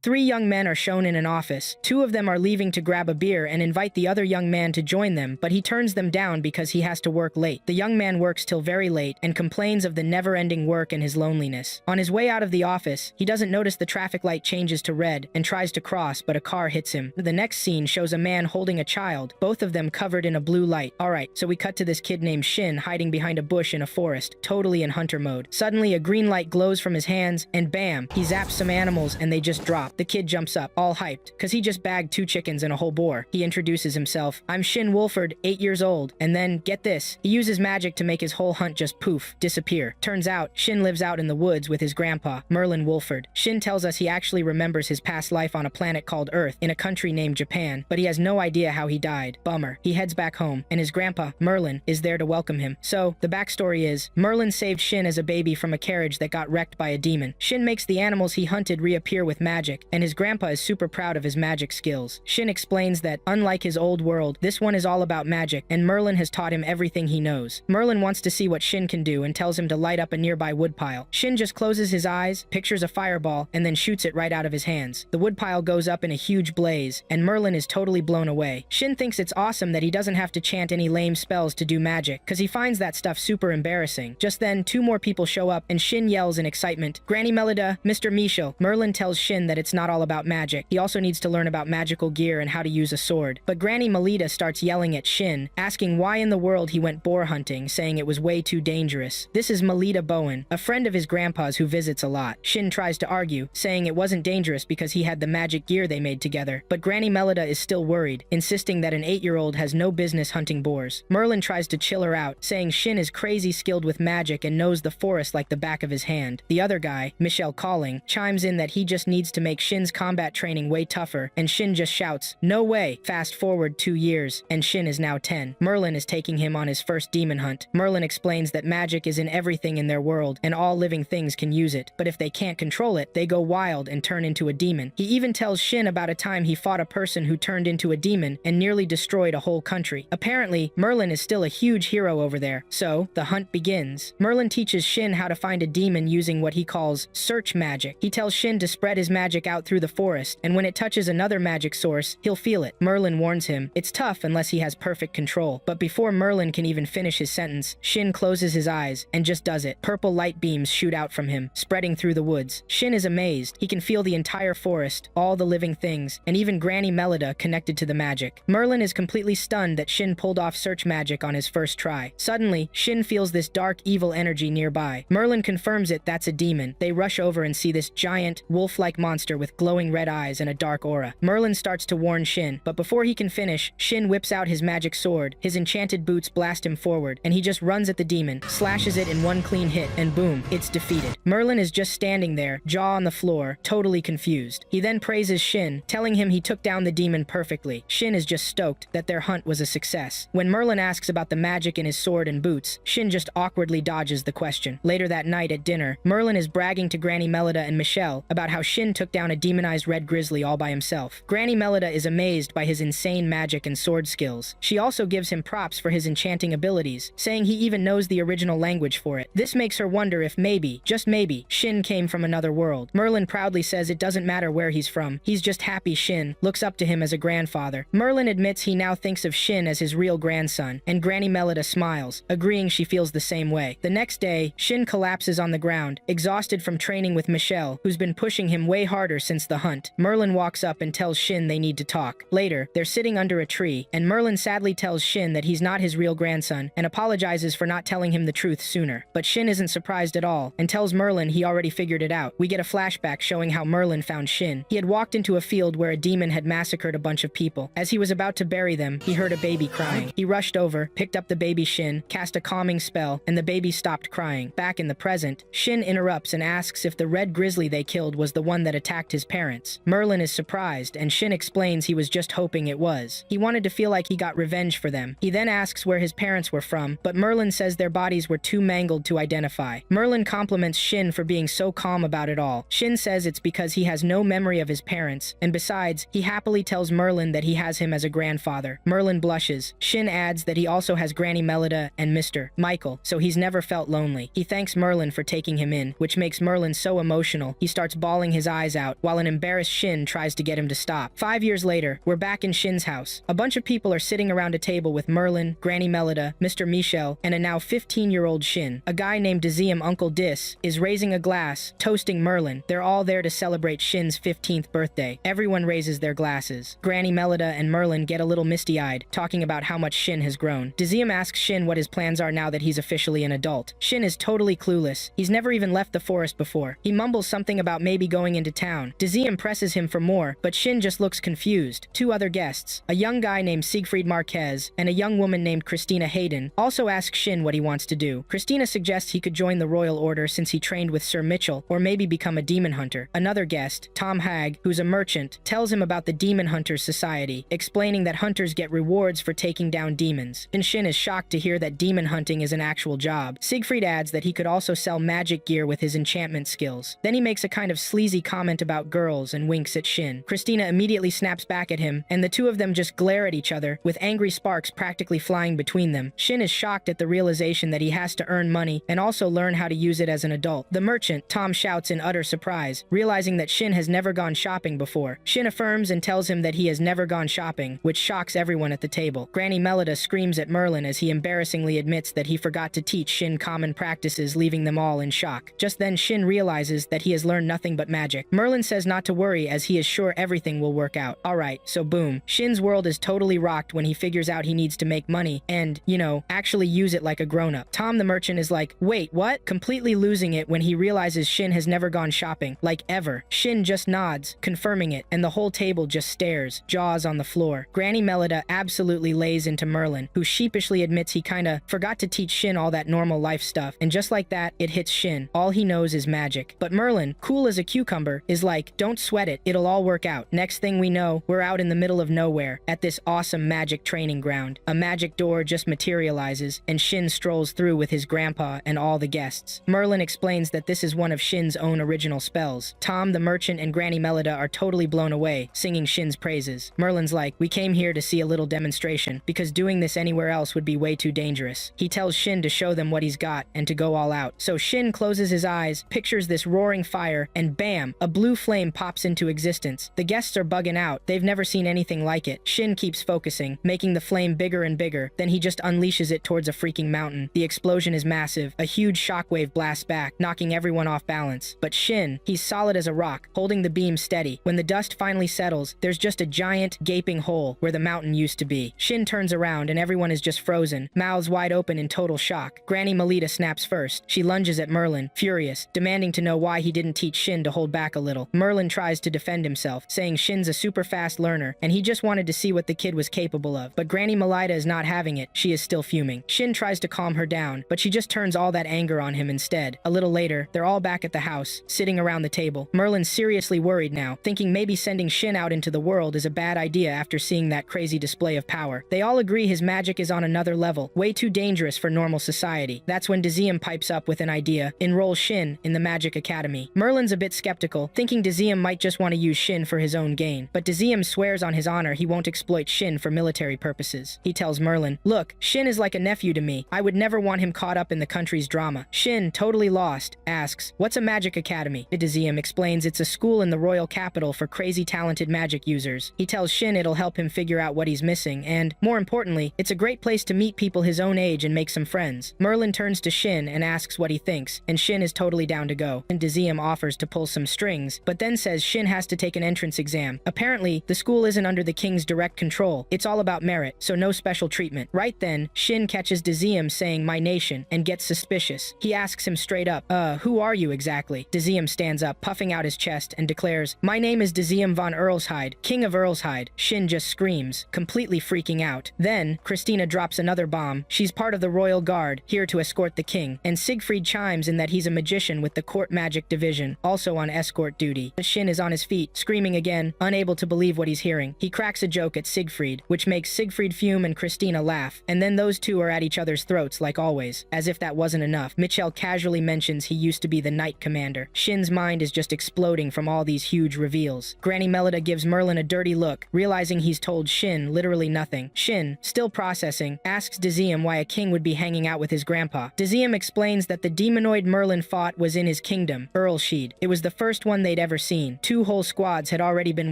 3 young men are shown in an office. 2 of them are leaving to grab a beer and invite the other young man to join them, but he turns them down because he has to work late. The young man works till very late and complains of the never-ending work and his loneliness. On his way out of the office, he doesn't notice the traffic light changes to red and tries to cross, but a car hits him. The next scene shows a man holding a child, both of them covered in a blue light. Alright, so we cut to this kid named Shin hiding behind a bush in a forest, totally in hunter mode. Suddenly, a green light glows from his hands, and bam, he zaps some animals and they just drop. The kid jumps up, all hyped, cause he just bagged 2 chickens and a whole boar. He introduces himself. I'm Shin Wolford, 8 years old. And then, get this, he uses magic to make his whole hunt just poof, disappear. Turns out, Shin lives out in the woods with his grandpa, Merlin Wolford. Shin tells us he actually remembers his past life on a planet called Earth, in a country named Japan, but he has no idea how he died. Bummer. He heads back home, and his grandpa, Merlin, is there to welcome him. So, the backstory is, Merlin saved Shin as a baby from a carriage that got wrecked by a demon. Shin makes the animals he hunted reappear with magic, and his grandpa is super proud of his magic skills. Shin explains that, unlike his old world, this one is all about magic, and Merlin has taught him everything he knows. Merlin wants to see what Shin can do and tells him to light up a nearby woodpile. Shin just closes his eyes, pictures a fireball, and then shoots it right out of his hands. The woodpile goes up in a huge blaze, and Merlin is totally blown away. Shin thinks it's awesome that he doesn't have to chant any lame spells to do magic, cause he finds that stuff super embarrassing. Just then, 2 more people show up, and Shin yells in excitement, Granny Melida, Mr. Michel. Merlin tells Shin that it's not all about magic. He also needs to learn about magical gear and how to use a sword. But Granny Melida starts yelling at Shin, asking why in the world he went boar hunting, saying it was way too dangerous. This is Melida Bowen, a friend of his grandpa's who visits a lot. Shin tries to argue, saying it wasn't dangerous because he had the magic gear they made together. But Granny Melida is still worried, insisting that an 8-year-old has no business hunting boars. Merlin tries to chill her out, saying Shin is crazy skilled with magic and knows the forest like the back of his hand. The other guy, Michel Calling, chimes in that he just needs to make Shin's combat training way tougher, and Shin just shouts, no way! Fast forward 2 years, and Shin is now 10. Merlin is taking him on his first demon hunt. Merlin explains that magic is in everything in their world, and all living things can use it, but if they can't control it, they go wild and turn into a demon. He even tells Shin about a time he fought a person who turned into a demon and nearly destroyed a whole country. Apparently, Merlin is still a huge hero over there, so the hunt begins. Merlin teaches Shin how to find a demon using what he calls search magic. He tells Shin to spread his magic out through the forest, and when it touches another magic source, he'll feel it. Merlin warns him, it's tough unless he has perfect control. But before Merlin can even finish his sentence, Shin closes his eyes and just does it. Purple light beams shoot out from him, spreading through the woods. Shin is amazed. He can feel the entire forest, all the living things, and even Granny Melida connected to the magic. Merlin is completely stunned that Shin pulled off search magic on his first try. Suddenly, Shin feels this dark, evil energy nearby. Merlin confirms that's a demon. They rush over and see this giant, wolf-like monster with glowing red eyes and a dark aura. Merlin starts to warn Shin, but before he can finish, Shin whips out his magic sword. His enchanted boots blast him forward, and he just runs at the demon, slashes it in one clean hit, and boom, it's defeated. Merlin is just standing there, jaw on the floor, totally confused. He then praises Shin, telling him he took down the demon perfectly. Shin is just stoked that their hunt was a success. When Merlin asks about the magic in his sword and boots, Shin just awkwardly dodges the question. Later that night at dinner, Merlin is bragging to Granny Melida and Michel about how Shin took down a demonized red grizzly all by himself. Granny Melida is amazed by his insane magic and sword skills. She also gives him props for his enchanting abilities, saying he even knows the original language for it. This makes her wonder if maybe, just maybe, Shin came from another world. Merlin proudly says it doesn't matter where he's from. He's just happy Shin looks up to him as a grandfather. Merlin admits he now thinks of Shin as his real grandson, and Granny Melida smiles, agreeing she feels the same way. The next day, Shin collapses on the ground, exhausted from training with Michel, who's been pushing him way harder since the hunt. Merlin walks up and tells Shin they need to talk. Later, they're sitting under a tree, and Merlin sadly tells Shin that he's not his real grandson, and apologizes for not telling him the truth sooner. But Shin isn't surprised at all, and tells Merlin he already figured it out. We get a flashback showing how Merlin found Shin. He had walked into a field where a demon had massacred a bunch of people. As he was about to bury them, he heard a baby crying. He rushed over, picked up the baby Shin, cast a calming spell, and the baby stopped crying. Back in the present, Shin interrupts and asks if the red grizzly they killed was the one that attacked his parents. Merlin is surprised, and Shin explains he was just hoping it was. He wanted to feel like he got revenge for them. He then asks where his parents were from, but Merlin says their bodies were too mangled to identify. Merlin compliments Shin for being so calm about it all. Shin says it's because he has no memory of his parents, and besides, he happily tells Merlin that he has him as a grandfather. Merlin blushes. Shin adds that he also has Granny Melida and Mr. Michael, so he's never felt lonely. He thanks Merlin for taking him in, which makes Merlin so emotional, he starts bawling his eyes out out, while an embarrassed Shin tries to get him to stop. 5 years later, we're back in Shin's house. A bunch of people are sitting around a table with Merlin, Granny Melida, Mr. Michel, and a now 15-year-old Shin. A guy named Deuxième Uncle Dis is raising a glass, toasting Merlin. They're all there to celebrate Shin's 15th birthday. Everyone raises their glasses. Granny Melida and Merlin get a little misty-eyed, talking about how much Shin has grown. Deuxième asks Shin what his plans are now that he's officially an adult. Shin is totally clueless. He's never even left the forest before. He mumbles something about maybe going into town. Deuxième presses him for more, but Shin just looks confused. Two other guests, a young guy named Siegfried Marquez and a young woman named Christina Hayden, also ask Shin what he wants to do. Christina suggests he could join the Royal Order since he trained with Sir Mitchell, or maybe become a demon hunter. Another guest, Tom Hag, who's a merchant, tells him about the Demon Hunters Society, explaining that hunters get rewards for taking down demons. And Shin is shocked to hear that demon hunting is an actual job. Siegfried adds that he could also sell magic gear with his enchantment skills. Then he makes a kind of sleazy comment about girls and winks at Shin. Christina immediately snaps back at him, and the two of them just glare at each other, with angry sparks practically flying between them. Shin is shocked at the realization that he has to earn money and also learn how to use it as an adult. The merchant, Tom, shouts in utter surprise, realizing that Shin has never gone shopping before. Shin affirms and tells him that he has never gone shopping, which shocks everyone at the table. Granny Melida screams at Merlin as he embarrassingly admits that he forgot to teach Shin common practices, leaving them all in shock. Just then, Shin realizes that he has learned nothing but magic. Merlin says not to worry as he is sure everything will work out. Alright, so boom. Shin's world is totally rocked when he figures out he needs to make money and, actually use it like a grown-up. Tom the merchant is like, wait, what? Completely losing it when he realizes Shin has never gone shopping, like ever. Shin just nods, confirming it, and the whole table just stares, jaws on the floor. Granny Melida absolutely lays into Merlin, who sheepishly admits he kinda forgot to teach Shin all that normal life stuff, and just like that, it hits Shin. All he knows is magic. But Merlin, cool as a cucumber, is like, don't sweat it, it'll all work out. Next thing we know, we're out in the middle of nowhere, at this awesome magic training ground. A magic door just materializes, and Shin strolls through with his grandpa and all the guests. Merlin explains that this is one of Shin's own original spells. Tom, the merchant, and Granny Melida are totally blown away, singing Shin's praises. Merlin's like, we came here to see a little demonstration, because doing this anywhere else would be way too dangerous. He tells Shin to show them what he's got, and to go all out. So Shin closes his eyes, pictures this roaring fire, and bam! A blue flame pops into existence. The guests are bugging out. They've never seen anything like it. Shin keeps focusing, making the flame bigger and bigger. Then he just unleashes it towards a freaking mountain. The explosion is massive. A huge shockwave blasts back, knocking everyone off balance. But Shin, he's solid as a rock, holding the beam steady. When the dust finally settles, there's just a giant, gaping hole where the mountain used to be. Shin turns around and everyone is just frozen, mouths wide open in total shock. Granny Melida snaps first. She lunges at Merlin, furious, demanding to know why he didn't teach Shin to hold back a little. Merlin tries to defend himself, saying Shin's a super fast learner, and he just wanted to see what the kid was capable of. But Granny Melida is not having it. She is still fuming. Shin tries to calm her down, but she just turns all that anger on him instead. A little later, they're all back at the house, sitting around the table. Merlin's seriously worried now, thinking maybe sending Shin out into the world is a bad idea after seeing that crazy display of power. They all agree his magic is on another level, way too dangerous for normal society. That's when Deuxième pipes up with an idea: enroll Shin in the Magic Academy. Merlin's a bit skeptical, thinking Deuxième might just want to use Shin for his own gain. But Deuxième swears on his honor he won't exploit Shin for military purposes. He tells Merlin, look, Shin is like a nephew to me. I would never want him caught up in the country's drama. Shin, totally lost, asks, what's a Magic Academy? Deuxième explains it's a school in the royal capital for crazy talented magic users. He tells Shin it'll help him figure out what he's missing, and, more importantly, it's a great place to meet people his own age and make some friends. Merlin turns to Shin and asks what he thinks, and Shin is totally down to go. And Deuxième offers to pull some strings, but then says Shin has to take an entrance exam. Apparently, the school isn't under the king's direct control. It's all about merit, so no special treatment. Right then, Shin catches Deuxième saying my nation and gets suspicious. He asks him straight up, who are you exactly? Deuxième stands up, puffing out his chest, and declares, my name is Deuxième von Earlshide, King of Earlshide. Shin just screams, completely freaking out. Then, Christina drops another bomb. She's part of the royal guard, here to escort the king, and Siegfried chimes in that he's a magician with the court magic division, also on escort duty. Shin is on his feet, screaming again, unable to believe what he's hearing. He cracks a joke at Siegfried, which makes Siegfried fume and Christina laugh, and then those two are at each other's throats like always. As if that wasn't enough, Mitchell casually mentions he used to be the knight commander. Shin's mind is just exploding from all these huge reveals. Granny Melida gives Merlin a dirty look, realizing he's told Shin literally nothing. Shin, still processing, asks Deuxième why a king would be hanging out with his grandpa. Deuxième explains that the demonoid Merlin fought was in his kingdom, Earlshide. It was the first one they'd ever seen. 2 whole squads had already been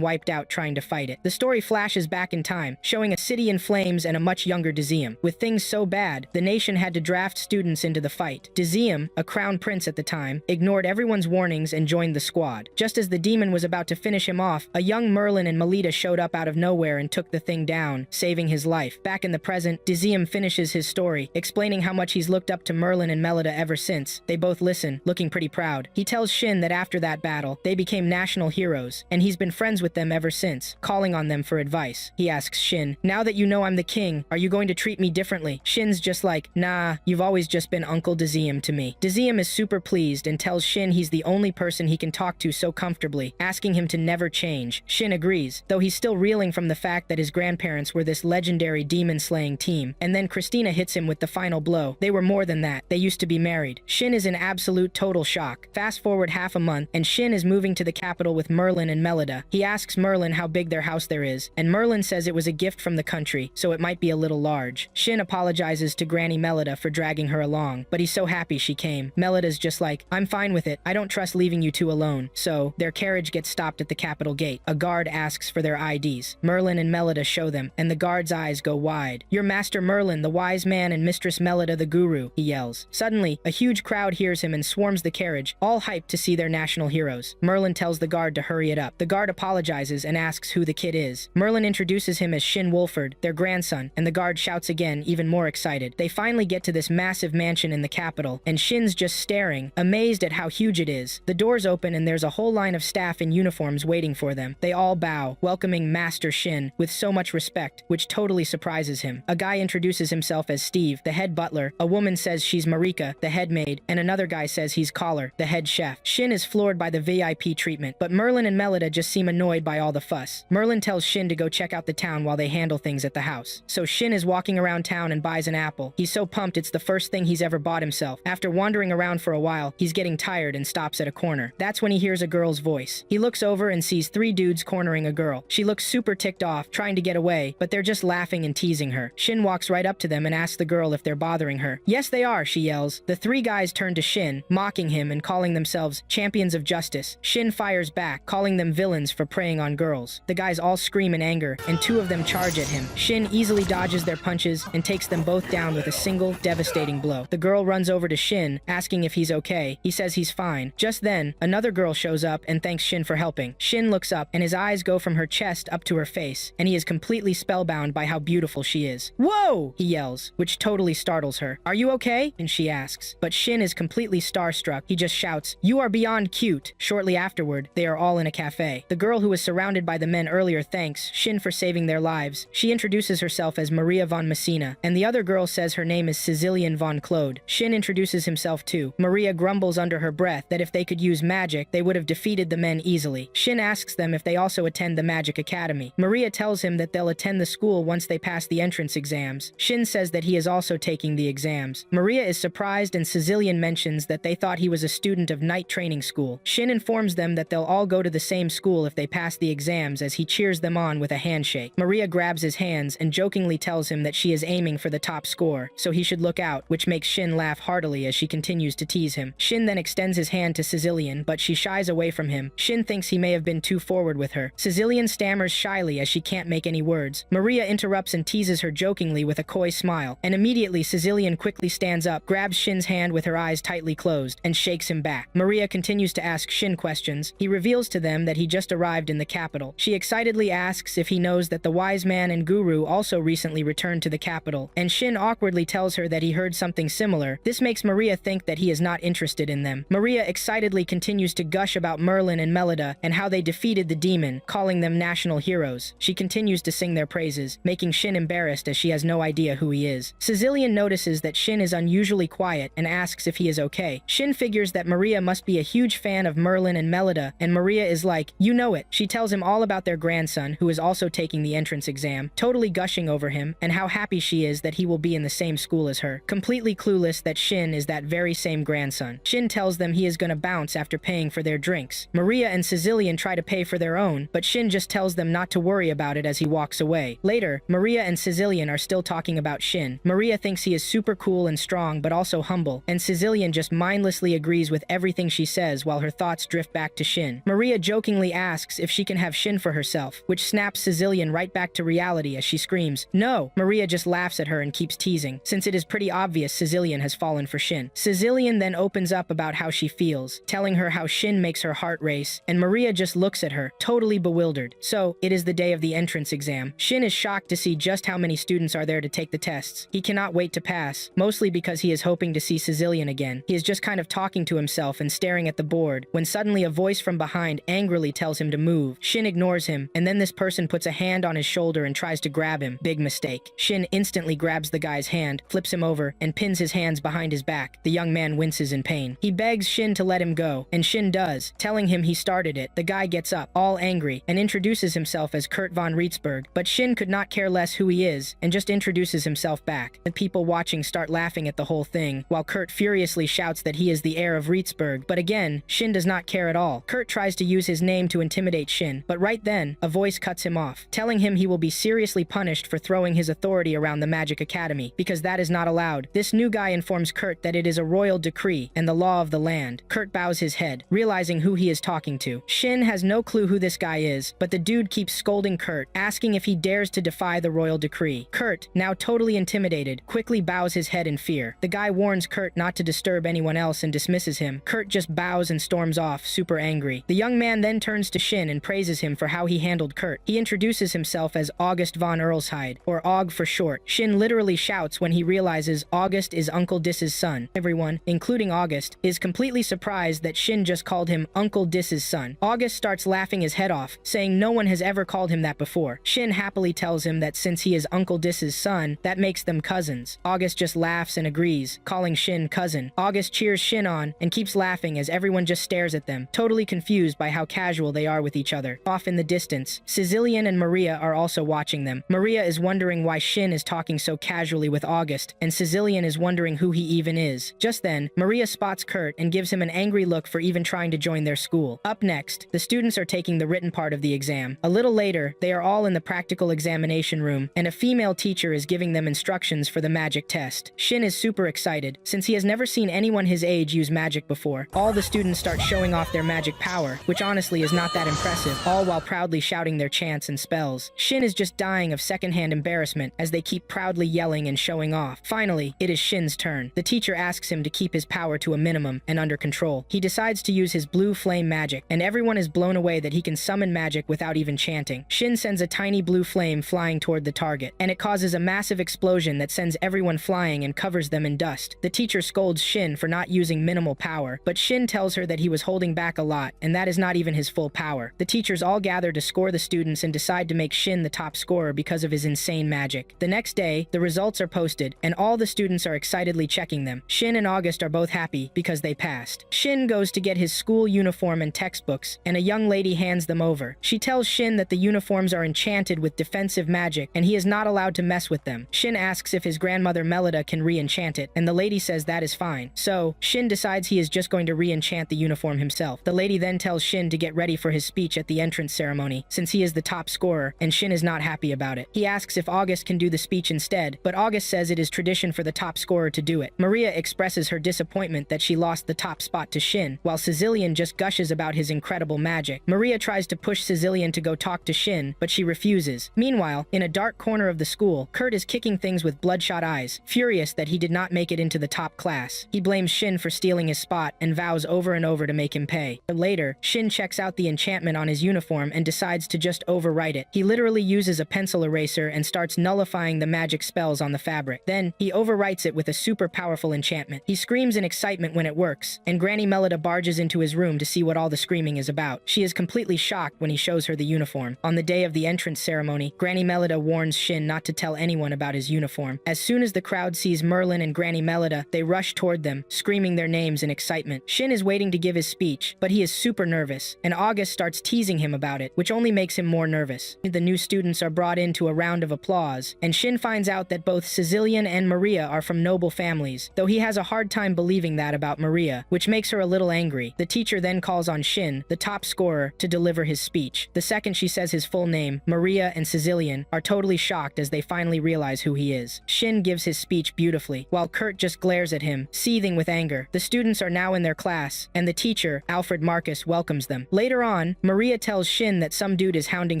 wiped out trying to fight it. The story flashes back in time, showing a city in flames and a much younger Diziem. With things so bad, the nation had to draft students into the fight. Diziem, a crown prince at the time, ignored everyone's warnings and joined the squad. Just as the demon was about to finish him off, a young Merlin and Melita showed up out of nowhere and took the thing down, saving his life. Back in the present, Diziem finishes his story, explaining how much he's looked up to Merlin and Melita ever since. They both listen, looking pretty proud. He tells Shin that after that battle, they became national heroes, and he's been friends with them ever since, calling on them for advice. He asks Shin, "Now that you know I'm the king, are you going to treat me differently?" Shin's just like, "Nah, you've always just been Uncle Diziem to me." Diziem is super pleased and tells Shin he's the only person he can talk to so comfortably, asking him to never change. Shin agrees, though he's still reeling from the fact that his grandparents were this legendary demon-slaying team. And then Christina hits him with the final blow. They were more than that. They used to be married. Shin is in absolute total shock. Fast forward half a month, and Shin is moving to the capital with Merlin and Melita. He asks Merlin how big their house there is, and Merlin says it was a gift from the country, so it might be a little large. Shin apologizes to Granny Melita for dragging her along, but he's so happy she came. Melita's just like, "I'm fine with it. I don't trust leaving you two alone." So, their carriage gets stopped at the capital gate. A guard asks for their IDs. Merlin and Melita show them, and the guard's eyes go wide. "You're Master Merlin, the wise man, and Mistress Melita, the guru," he yells. Suddenly, a huge crowd hears him and swarms the carriage, all hyped to see their national heroes. Merlin tells the guard to hurry it up. The guard apologizes and asks who the kid is. Merlin introduces him as Shin Wolford, their grandson, and the guard shouts again, even more excited. They finally get to this massive mansion in the capital, and Shin's just staring, amazed at how huge it is. The doors open and there's a whole line of staff in uniforms waiting for them. They all bow, welcoming Master Shin with so much respect, which totally surprises him. A guy introduces himself as Steve, the head butler. A woman says she's Marika, the head maid, and another guy says he's Collar, the head chef. Shin is floored by the VIP treatment, but Merlin and Melita just seem annoyed by all the fuss. Merlin tells Shin to go check out the town while they handle things at the house. So Shin is walking around town and buys an apple. He's so pumped it's the first thing he's ever bought himself. After wandering around for a while, he's getting tired and stops at a corner. That's when he hears a girl's voice. He looks over and sees 3 dudes cornering a girl. She looks super ticked off, trying to get away, but they're just laughing and teasing her. Shin walks right up to them and asks the girl if they're bothering her. "Yes, they are," she yells. The 3 guys turn to Shin, mocking him and calling themselves champions of justice. Shin fires back, calling them villains for preying on girls. The guys all scream in anger, and 2 of them charge at him. Shin easily dodges their punches and takes them both down with a single, devastating blow. The girl runs over to Shin, asking if he's okay. He says he's fine. Just then, another girl shows up and thanks Shin for helping. Shin looks up, and his eyes go from her chest up to her face, and he is completely spellbound by how beautiful she is. "Whoa!" he yells, which totally startles her. "Are you okay?" and she asks. But Shin is completely starstruck. He just shouts, "You are beyond cute." Shortly afterward, they are all in a cafe. The girl who was surrounded by the men earlier thanks Shin for saving their lives. She introduces herself as Maria von Messina, and the other girl says her name is Cecilian von Claude. Shin introduces himself too. Maria grumbles under her breath that if they could use magic, they would have defeated the men easily. Shin asks them if they also attend the Magic Academy. Maria tells him that they'll attend the school once they pass the entrance exams. Shin says that he is also taking the exams. Maria is surprised, and Cecilian mentions that they thought he was a student of night training school. Shin informs them that they'll all go to the same school if they pass the exams, as he cheers them on with a handshake. Maria grabs his hands and jokingly tells him that she is aiming for the top score, so he should look out, which makes Shin laugh heartily as she continues to tease him. Shin then extends his hand to Cecilian, but she shies away from him. Shin thinks he may have been too forward with her. Cecilian stammers shyly as she can't make any words. Maria interrupts and teases her jokingly with a coy smile, and immediately Cecilian quickly stands up, grabs Shin's hand with her eyes tightly closed, and shakes him back. Maria continues to ask Shin questions. He reveals to them that he just arrived in the capital. She excitedly asks if he knows that the wise man and guru also recently returned to the capital, and Shin awkwardly tells her that he heard something similar. This makes Maria think that he is not interested in them. Maria excitedly continues to gush about Merlin and Melita and how they defeated the demon, calling them national heroes. She continues to sing their praises, making Shin embarrassed as she has no idea who he is. Cecilian notices that Shin is unusually quiet and asks if he is okay. Shin figures that Maria must be a huge fan of Merlin and Melita, and Maria is like, "You know it." She tells him all about their grandson, who is also taking the entrance exam, totally gushing over him, and how happy she is that he will be in the same school as her, completely clueless that Shin is that very same grandson. Shin tells them he is gonna bounce after paying for their drinks. Maria and Cecilian try to pay for their own, but Shin just tells them not to worry about it as he walks away. Later, Maria and Cecilian are still talking about Shin. Maria thinks he is super cool and strong, but also humble, and Cecilian just mindlessly agrees with everything she says while her thoughts drift gift back to Shin. Maria jokingly asks if she can have Shin for herself, which snaps Sicilian right back to reality as she screams, "No!" Maria just laughs at her and keeps teasing, since it is pretty obvious Sicilian has fallen for Shin. Sicilian then opens up about how she feels, telling her how Shin makes her heart race, and Maria just looks at her, totally bewildered. So, it is the day of the entrance exam. Shin is shocked to see just how many students are there to take the tests. He cannot wait to pass, mostly because he is hoping to see Sicilian again. He is just kind of talking to himself and staring at the board, when suddenly a voice from behind angrily tells him to move. Shin ignores him, and then this person puts a hand on his shoulder and tries to grab him. Big mistake. Shin instantly grabs the guy's hand, flips him over, and pins his hands behind his back. The young man winces in pain. He begs Shin to let him go, and Shin does, telling him he started it. The guy gets up, all angry, and introduces himself as Kurt von Rietzberg, but Shin could not care less who he is, and just introduces himself back. The people watching start laughing at the whole thing, while Kurt furiously shouts that he is the heir of Rietzberg, but again, Shin does not care at all. Kurt tries to use his name to intimidate Shin, but right then, a voice cuts him off, telling him he will be seriously punished for throwing his authority around the Magic Academy, because that is not allowed. This new guy informs Kurt that it is a royal decree and the law of the land. Kurt bows his head, realizing who he is talking to. Shin has no clue who this guy is, but the dude keeps scolding Kurt, asking if he dares to defy the royal decree. Kurt, now totally intimidated, quickly bows his head in fear. The guy warns Kurt not to disturb anyone else and dismisses him. Kurt just bows and storms off, super angry. The young man then turns to Shin and praises him for how he handled Kurt. He introduces himself as August von Erlshide, or Aug for short. Shin literally shouts when he realizes August is Uncle Dis's son. Everyone, including August, is completely surprised that Shin just called him Uncle Dis's son. August starts laughing his head off, saying no one has ever called him that before. Shin happily tells him that since he is Uncle Dis's son, that makes them cousins. August just laughs and agrees, calling Shin cousin. August cheers Shin on and keeps laughing as everyone just stares at them, totally confused by how casual they are with each other. Off in the distance, Sicilian and Maria are also watching them. Maria is wondering why Shin is talking so casually with August, and Sicilian is wondering who he even is. Just then, Maria spots Kurt and gives him an angry look for even trying to join their school. Up next, the students are taking the written part of the exam. A little later, they are all in the practical examination room, and a female teacher is giving them instructions for the magic test. Shin is super excited, since he has never seen anyone his age use magic before. All the students start showing off their magic power, which honestly is not that impressive, all while proudly shouting their chants and spells. Shin is just dying of secondhand embarrassment as they keep proudly yelling and showing off. Finally, it is Shin's turn. The teacher asks him to keep his power to a minimum and under control. He decides to use his blue flame magic, and everyone is blown away that he can summon magic without even chanting. Shin sends a tiny blue flame flying toward the target, and it causes a massive explosion that sends everyone flying and covers them in dust. The teacher scolds Shin for not using minimal power, but Shin tells her that he was holding back a lot, and that is not even his full power. The teachers all gather to score the students and decide to make Shin the top scorer because of his insane magic. The next day, the results are posted, and all the students are excitedly checking them. Shin and August are both happy because they passed. Shin goes to get his school uniform and textbooks, and a young lady hands them over. She tells Shin that the uniforms are enchanted with defensive magic, and he is not allowed to mess with them. Shin asks if his grandmother Melida can re-enchant it, and the lady says that is fine. So, Shin decides he is just going to re-enchant the uniform himself. The lady then tells Shin to get ready for his speech at the entrance ceremony, since he is the top scorer, and Shin is not happy about it. He asks if August can do the speech instead, but August says it is tradition for the top scorer to do it. Maria expresses her disappointment that she lost the top spot to Shin, while Sicilian just gushes about his incredible magic. Maria tries to push Sicilian to go talk to Shin, but she refuses. Meanwhile, in a dark corner of the school, Kurt is kicking things with bloodshot eyes, furious that he did not make it into the top class. He blames Shin for stealing his spot and vows over and over to make him pay. Later, Shin checks out the enchantment on his uniform and decides to just overwrite it. He literally uses a pencil eraser and starts nullifying the magic spells on the fabric. Then, he overwrites it with a super powerful enchantment. He screams in excitement when it works, and Granny Melida barges into his room to see what all the screaming is about. She is completely shocked when he shows her the uniform. On the day of the entrance ceremony, Granny Melida warns Shin not to tell anyone about his uniform. As soon as the crowd sees Merlin and Granny Melida, they rush toward them, screaming their names in excitement. Shin is waiting to give his speech, but he is super nervous, and August starts teasing him about it, which only makes him more nervous. The new students are brought into a round of applause, and Shin finds out that both Sicilian and Maria are from noble families, though he has a hard time believing that about Maria, which makes her a little angry. The teacher then calls on Shin, the top scorer, to deliver his speech. The second she says his full name, Maria and Sicilian are totally shocked as they finally realize who he is. Shin gives his speech beautifully, while Kurt just glares at him, seething with anger. The students are now in their class, and the teacher, Alfred Marcus welcomes them. Later on, Maria tells Shin that some dude is hounding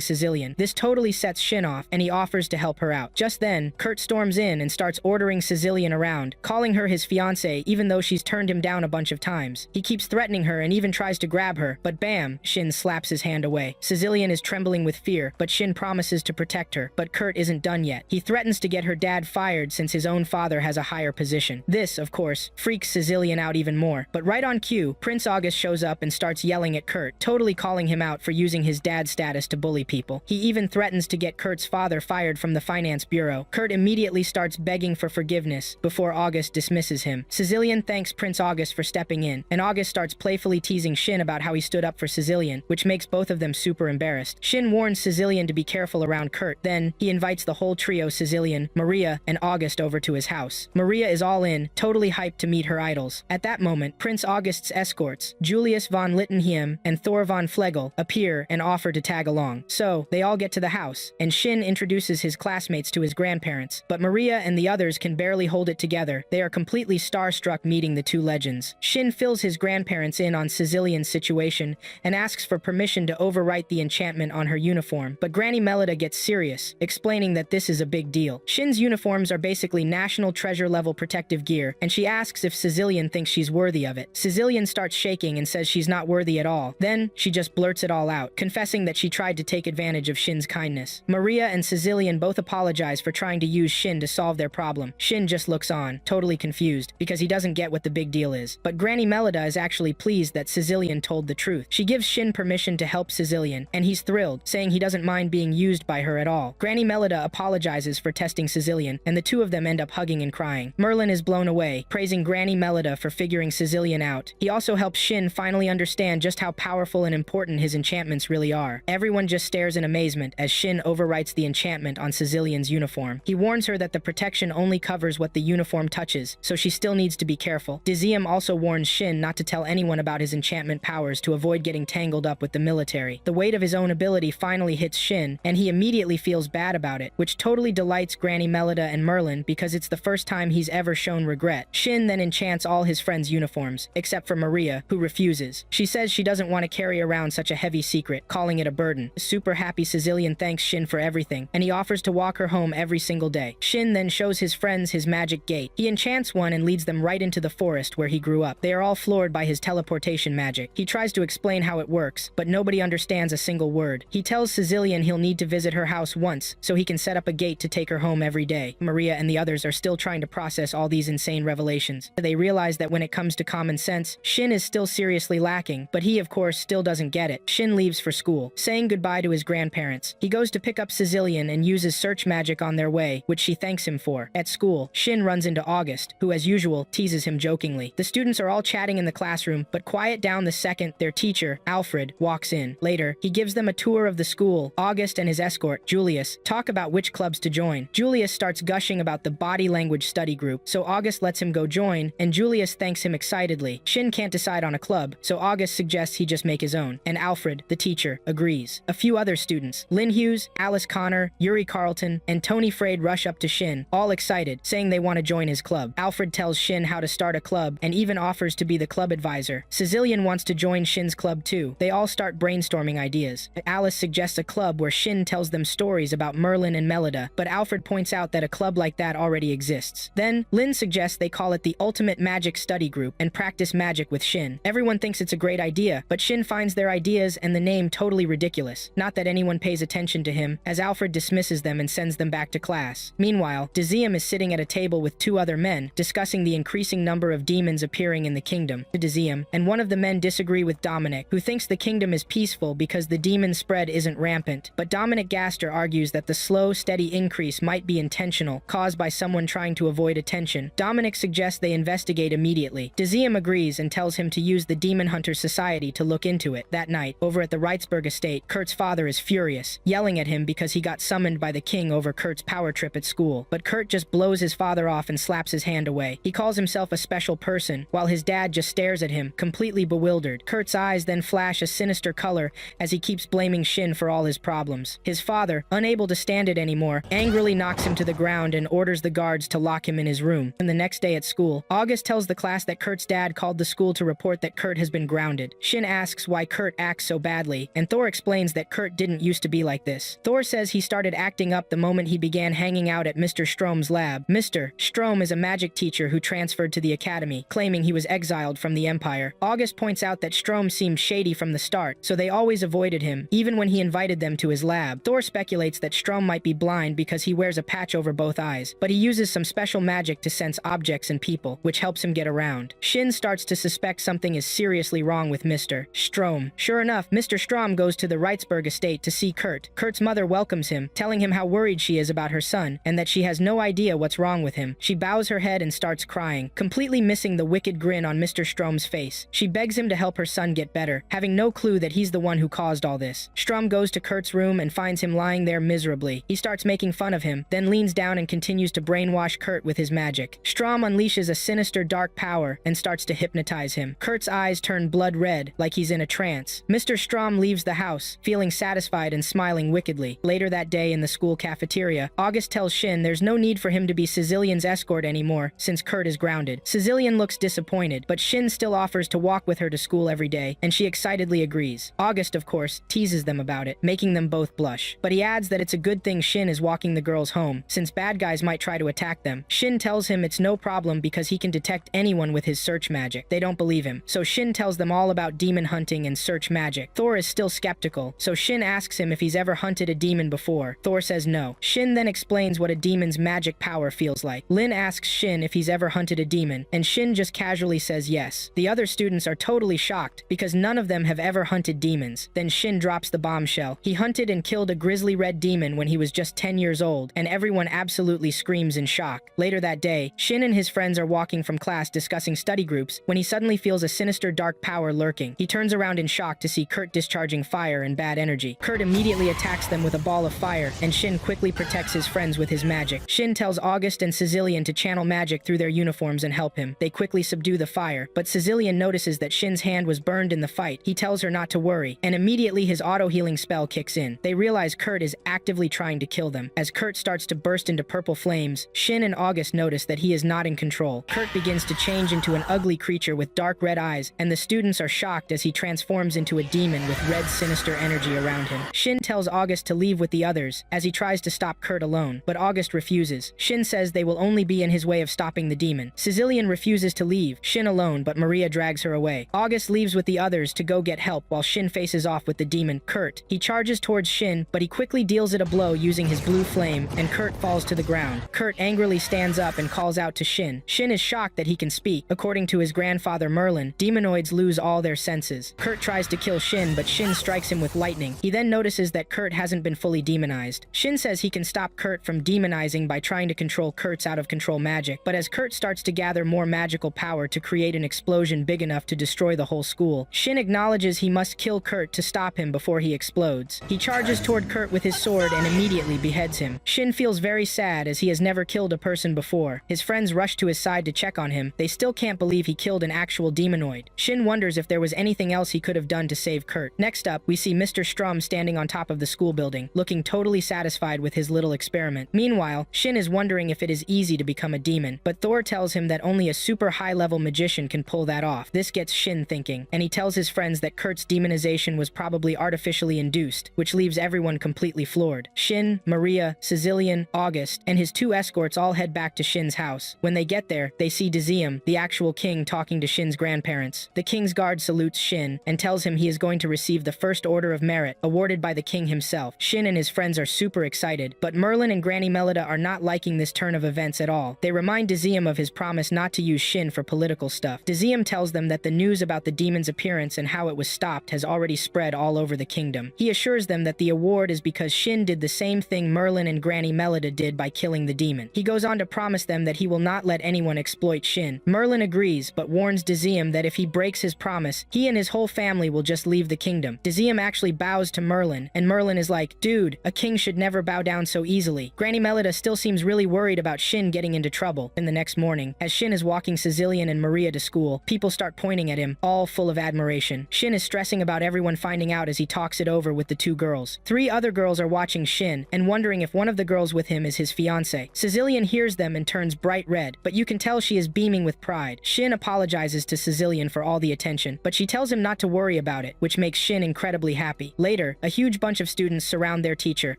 Cecilian. This totally sets Shin off, and he offers to help her out. Just then, Kurt storms in and starts ordering Cecilian around, calling her his fiancée even though she's turned him down a bunch of times. He keeps threatening her and even tries to grab her, but bam, Shin slaps his hand away. Cecilian is trembling with fear, but Shin promises to protect her. But Kurt isn't done yet. He threatens to get her dad fired since his own father has a higher position. This, of course, freaks Cecilian out even more. But right on cue, Prince August shows up and starts yelling at Kurt, totally calling him out for using his dad's status to bully people. He even threatens to get Kurt's father fired from the finance bureau. Kurt immediately starts begging for forgiveness before August dismisses him. Cecilian thanks Prince August for stepping in, and August starts playfully teasing Shin about how he stood up for Cecilian, which makes both of them super embarrassed. Shin warns Cecilian to be careful around Kurt. Then, he invites the whole trio, Cecilian, Maria, and August, over to his house. Maria is all in, totally hyped to meet her idols. At that moment, Prince August's escorts, Julius von Littenheim and Thor von Flegel, appear and offer to tag along. So, they all get to the house, and Shin introduces his classmates to his grandparents. But Maria and the others can barely hold it together. They are completely starstruck meeting the two legends. Shin fills his grandparents in on Cecilian's situation and asks for permission to overwrite the enchantment on her uniform. But Granny Melida gets serious, explaining that this is a big deal. Shin's uniforms are basically national treasure level protective gear, and she asks if Cecilian thinks she's worthy of it. Cecilian starts shaking and says she's not worthy at all. Then, she just blurts it all out, confessing that she tried to take advantage of Shin's kindness. Maria and Cecilian both apologize for trying to use Shin to solve their problem. Shin just looks on, totally confused, because he doesn't get what the big deal is. But Granny Melida is actually pleased that Cecilian told the truth. She gives Shin permission to help Cecilian, and he's thrilled, saying he doesn't mind being used by her at all. Granny Melida apologizes for testing Cecilian, and the two of them end up hugging and crying. Merlin is blown away, praising Granny Melida for figuring Cecilian out. He also helps Shin finally understand just how powerful and important his enchantments really are. Everyone just stares in amazement as Shin overwrites the enchantment on Cecilian's uniform. He warns her that the protection only covers what the uniform touches, so she still needs to be careful. Diziem also warns Shin not to tell anyone about his enchantment powers to avoid getting tangled up with the military. The weight of his own ability finally hits Shin, and he immediately feels bad about it, which totally delights Granny Melida and Merlin because it's the first time he's ever shown regret. Shin then enchants all his friends' uniforms, except for Maria, who refuses. She says she doesn't want to carry around such a heavy secret, calling it a burden. Super happy Cecilian thanks Shin for everything, and he offers to walk her home every single day. Shin then shows his friends his magic gate. He enchants one and leads them right into the forest where he grew up. They are all floored by his teleportation magic. He tries to explain how it works, but nobody understands a single word. He tells Cecilian he'll need to visit her house once, so he can set up a gate to take her home every day. Maria and the others are still trying to process all these insane revelations. They realize that when it comes to common sense, Shin is still seriously lacking, but he, of course, still doesn't get it. Shin leaves for school, saying goodbye to his grandparents. He goes to pick up Cecilian and uses search magic on their way, which she thanks him for. At school, Shin runs into August, who, as usual, teases him jokingly. The students are all chatting in the classroom, but quiet down the second their teacher, Alfred, walks in. Later, he gives them a tour of the school. August and his escort, Julius, talk about which clubs to join. Julius starts gushing about the body language study group, so August lets him go join, and Julius thanks him excitedly. Shin can't decide on a club, so August suggests he just make his own, and Alfred, the teacher, agrees. A few other students, Lynn Hughes, Alice Connor, Yuri Carlton, and Tony Frade rush up to Shin, all excited, saying they want to join his club. Alfred tells Shin how to start a club, and even offers to be the club advisor. Cecilian wants to join Shin's club too. They all start brainstorming ideas. Alice suggests a club where Shin tells them stories about Merlin and Melida, but Alfred points out that a club like that already exists. Then, Lynn suggests they call it the Ultimate Magic Study Group and practice magic with Shin. Everyone thinks it's a great idea, but Shin finds their ideas and the name totally ridiculous. Not that anyone pays attention to him, as Alfred dismisses them and sends them back to class. Meanwhile, Diziem is sitting at a table with two other men, discussing the increasing number of demons appearing in the kingdom. Diziem and one of the men disagree with Dominic, who thinks the kingdom is peaceful because the demon spread isn't rampant. But Dominic Gaster argues that the slow, steady increase might be intentional, caused by someone trying to avoid attention. Dominic suggests they investigate immediately. Diziem agrees and tells him to use the Demon Hunter Society to look into it. That night, over at the Reitzberg estate, Kurt's father is furious, yelling at him because he got summoned by the king over Kurt's power trip at school. But Kurt just blows his father off and slaps his hand away. He calls himself a special person, while his dad just stares at him, completely bewildered. Kurt's eyes then flash a sinister color as he keeps blaming Shin for all his problems. His father, unable to stand it anymore, angrily knocks him to the ground and orders the guards to lock him in his room. And the next day at school, August tells the class that Kurt's dad called the school to report that Kurt has been grounded. Shin asks why Kurt acts so badly, and Thor explains that Kurt didn't used to be like this. Thor says he started acting up the moment he began hanging out at Mr. Strom's lab. Mr. Strom is a magic teacher who transferred to the academy, claiming he was exiled from the Empire. August points out that Strom seemed shady from the start, so they always avoided him, even when he invited them to his lab. Thor speculates that Strom might be blind because he wears a patch over both eyes, but he uses some special magic to sense objects and people, which helps him get around. Shin starts to suspect something is seriously wrong with Mr. Strom. Sure enough, Mr. Strom goes to the Reitzberg estate to see Kurt. Kurt's mother welcomes him, telling him how worried she is about her son, and that she has no idea what's wrong with him. She bows her head and starts crying, completely missing the wicked grin on Mr. Strom's face. She begs him to help her son get better, having no clue that he's the one who caused all this. Strom goes to Kurt's room and finds him lying there miserably. He starts making fun of him, then leans down and continues to brainwash Kurt with his magic. Strom unleashes a sinister dark power and starts to hypnotize him. Kurt's eyes turn blood red, like he's in a trance. Mr. Strom leaves the house, feeling satisfied and smiling wickedly. Later that day in the school cafeteria, August tells Shin there's no need for him to be Sicilian's escort anymore, since Kurt is grounded. Sicilian looks disappointed, but Shin still offers to walk with her to school every day, and she excitedly agrees. August, of course, teases them about it, making them both blush. But he adds that it's a good thing Shin is walking the girls home, since bad guys might try to attack them. Shin tells him it's no problem because he can detect anyone with his search magic. They don't believe him, so Shin tells them all about demon hunting and search magic. Thor is still skeptical, so Shin asks him if he's ever hunted a demon before. Thor says no. Shin then explains what a demon's magic power feels like. Lin asks Shin if he's ever hunted a demon, and Shin just casually says yes. The other students are totally shocked because none of them have ever hunted demons. Then Shin drops the bombshell. He hunted and killed a grizzly red demon when he was just 10 years old, and everyone absolutely screams in shock. Later that day, Shin and his friends are walking from class discussing study groups when he suddenly feels a sinister dark power lurking. He turns around in shock to see Kurt discharging fire and bad energy. Kurt immediately attacks them with a ball of fire, and Shin quickly protects his friends with his magic. Shin tells August and Sicilian to channel magic through their uniforms and help him. They quickly subdue the fire, but Sicilian notices that Shin's hand was burned in the fight. He tells her not to worry, and immediately his auto-healing spell kicks in. They realize Kurt is actively trying to kill them. As Kurt starts to burst into purple flames, Shin and August notice that he is not in control. Kurt begins to change into an ugly creature with dark red eyes, and the students are shocked as he transforms into a demon with red sinister energy around him. Shin tells August to leave with the others as he tries to stop Kurt alone, but August refuses. Shin says they will only be in his way of stopping the demon. Sicilian refuses to leave Shin alone, but Maria drags her away. August leaves with the others to go get help while Shin faces off with the demon, Kurt. He charges towards Shin, but he quickly deals it a blow using his blue flame, and Kurt falls to the ground. Kurt angrily stands up and calls out to Shin. Shin is shocked that he can speak. According to his grandfather Merlin, demonoids lose all their senses. Kurt tries to kill Shin, but Shin strikes him with lightning. He then notices that Kurt hasn't been fully demonized. Shin says he can stop Kurt from demonizing by trying to control Kurt's out-of-control magic, but as Kurt starts to gather more magical power to create an explosion big enough to destroy the whole school, Shin acknowledges he must kill Kurt to stop him before he explodes. He charges toward Kurt with his sword and immediately beheads him. Shin feels very sad as he has never killed a person before. His friends rush to his side to check on him. They still can't believe he killed an actual demonoid. Shin wonders if there was anything else he could have done to save Kurt. Next up, we see Mr. Strom standing on top of the school building, looking totally satisfied with his little experiment. Meanwhile, Shin is wondering if it is easy to become a demon, but Thor tells him that only a super high-level magician can pull that off. This gets Shin thinking, and he tells his friends that Kurt's demonization was probably artificially induced, which leaves everyone completely floored. Shin, Maria, Sicilian, August, and his two escorts all head back to Shin's house. When they get there, they see Diziem, the actual king, talking to Shin's grandparents. The king's guard salutes Shin and tells him he is going to receive the First Order of Merit, awarded by the king himself. Shin and his friends are super excited, but Merlin and Granny Melida are not liking this turn of events at all. They remind Diziem of his promise not to use Shin for political stuff. Diziem tells them that the news about the demon's appearance and how it was stopped has already spread all over the kingdom. He assures them that the award is because Shin did the same thing Merlin and Granny Melida did by killing the demon. He goes on to promise them that he will not let anyone exploit Shin. Merlin agrees, but warns Diziem that if he breaks his promise, he and his whole family will just leave the kingdom. Diziem actually bows to Merlin, and Merlin is like, dude, a king should never bow down so easily. Granny Melida still seems really worried about Shin getting into trouble. In the next morning, as Shin is walking Sicilian and Maria to school, people start pointing at him, all full of admiration. Shin is stressing about everyone finding out as he talks it over with the two girls. 3 other girls are watching Shin and wondering if one of the girls with him is his fiancé. Sicilian hears them and turns bright red, but you can tell she is beaming with pride. Shin apologizes to Sicilian for all the attention, but she tells him not to worry about it, which makes Shin incredibly happy. Later, a huge bunch of students surround their teacher,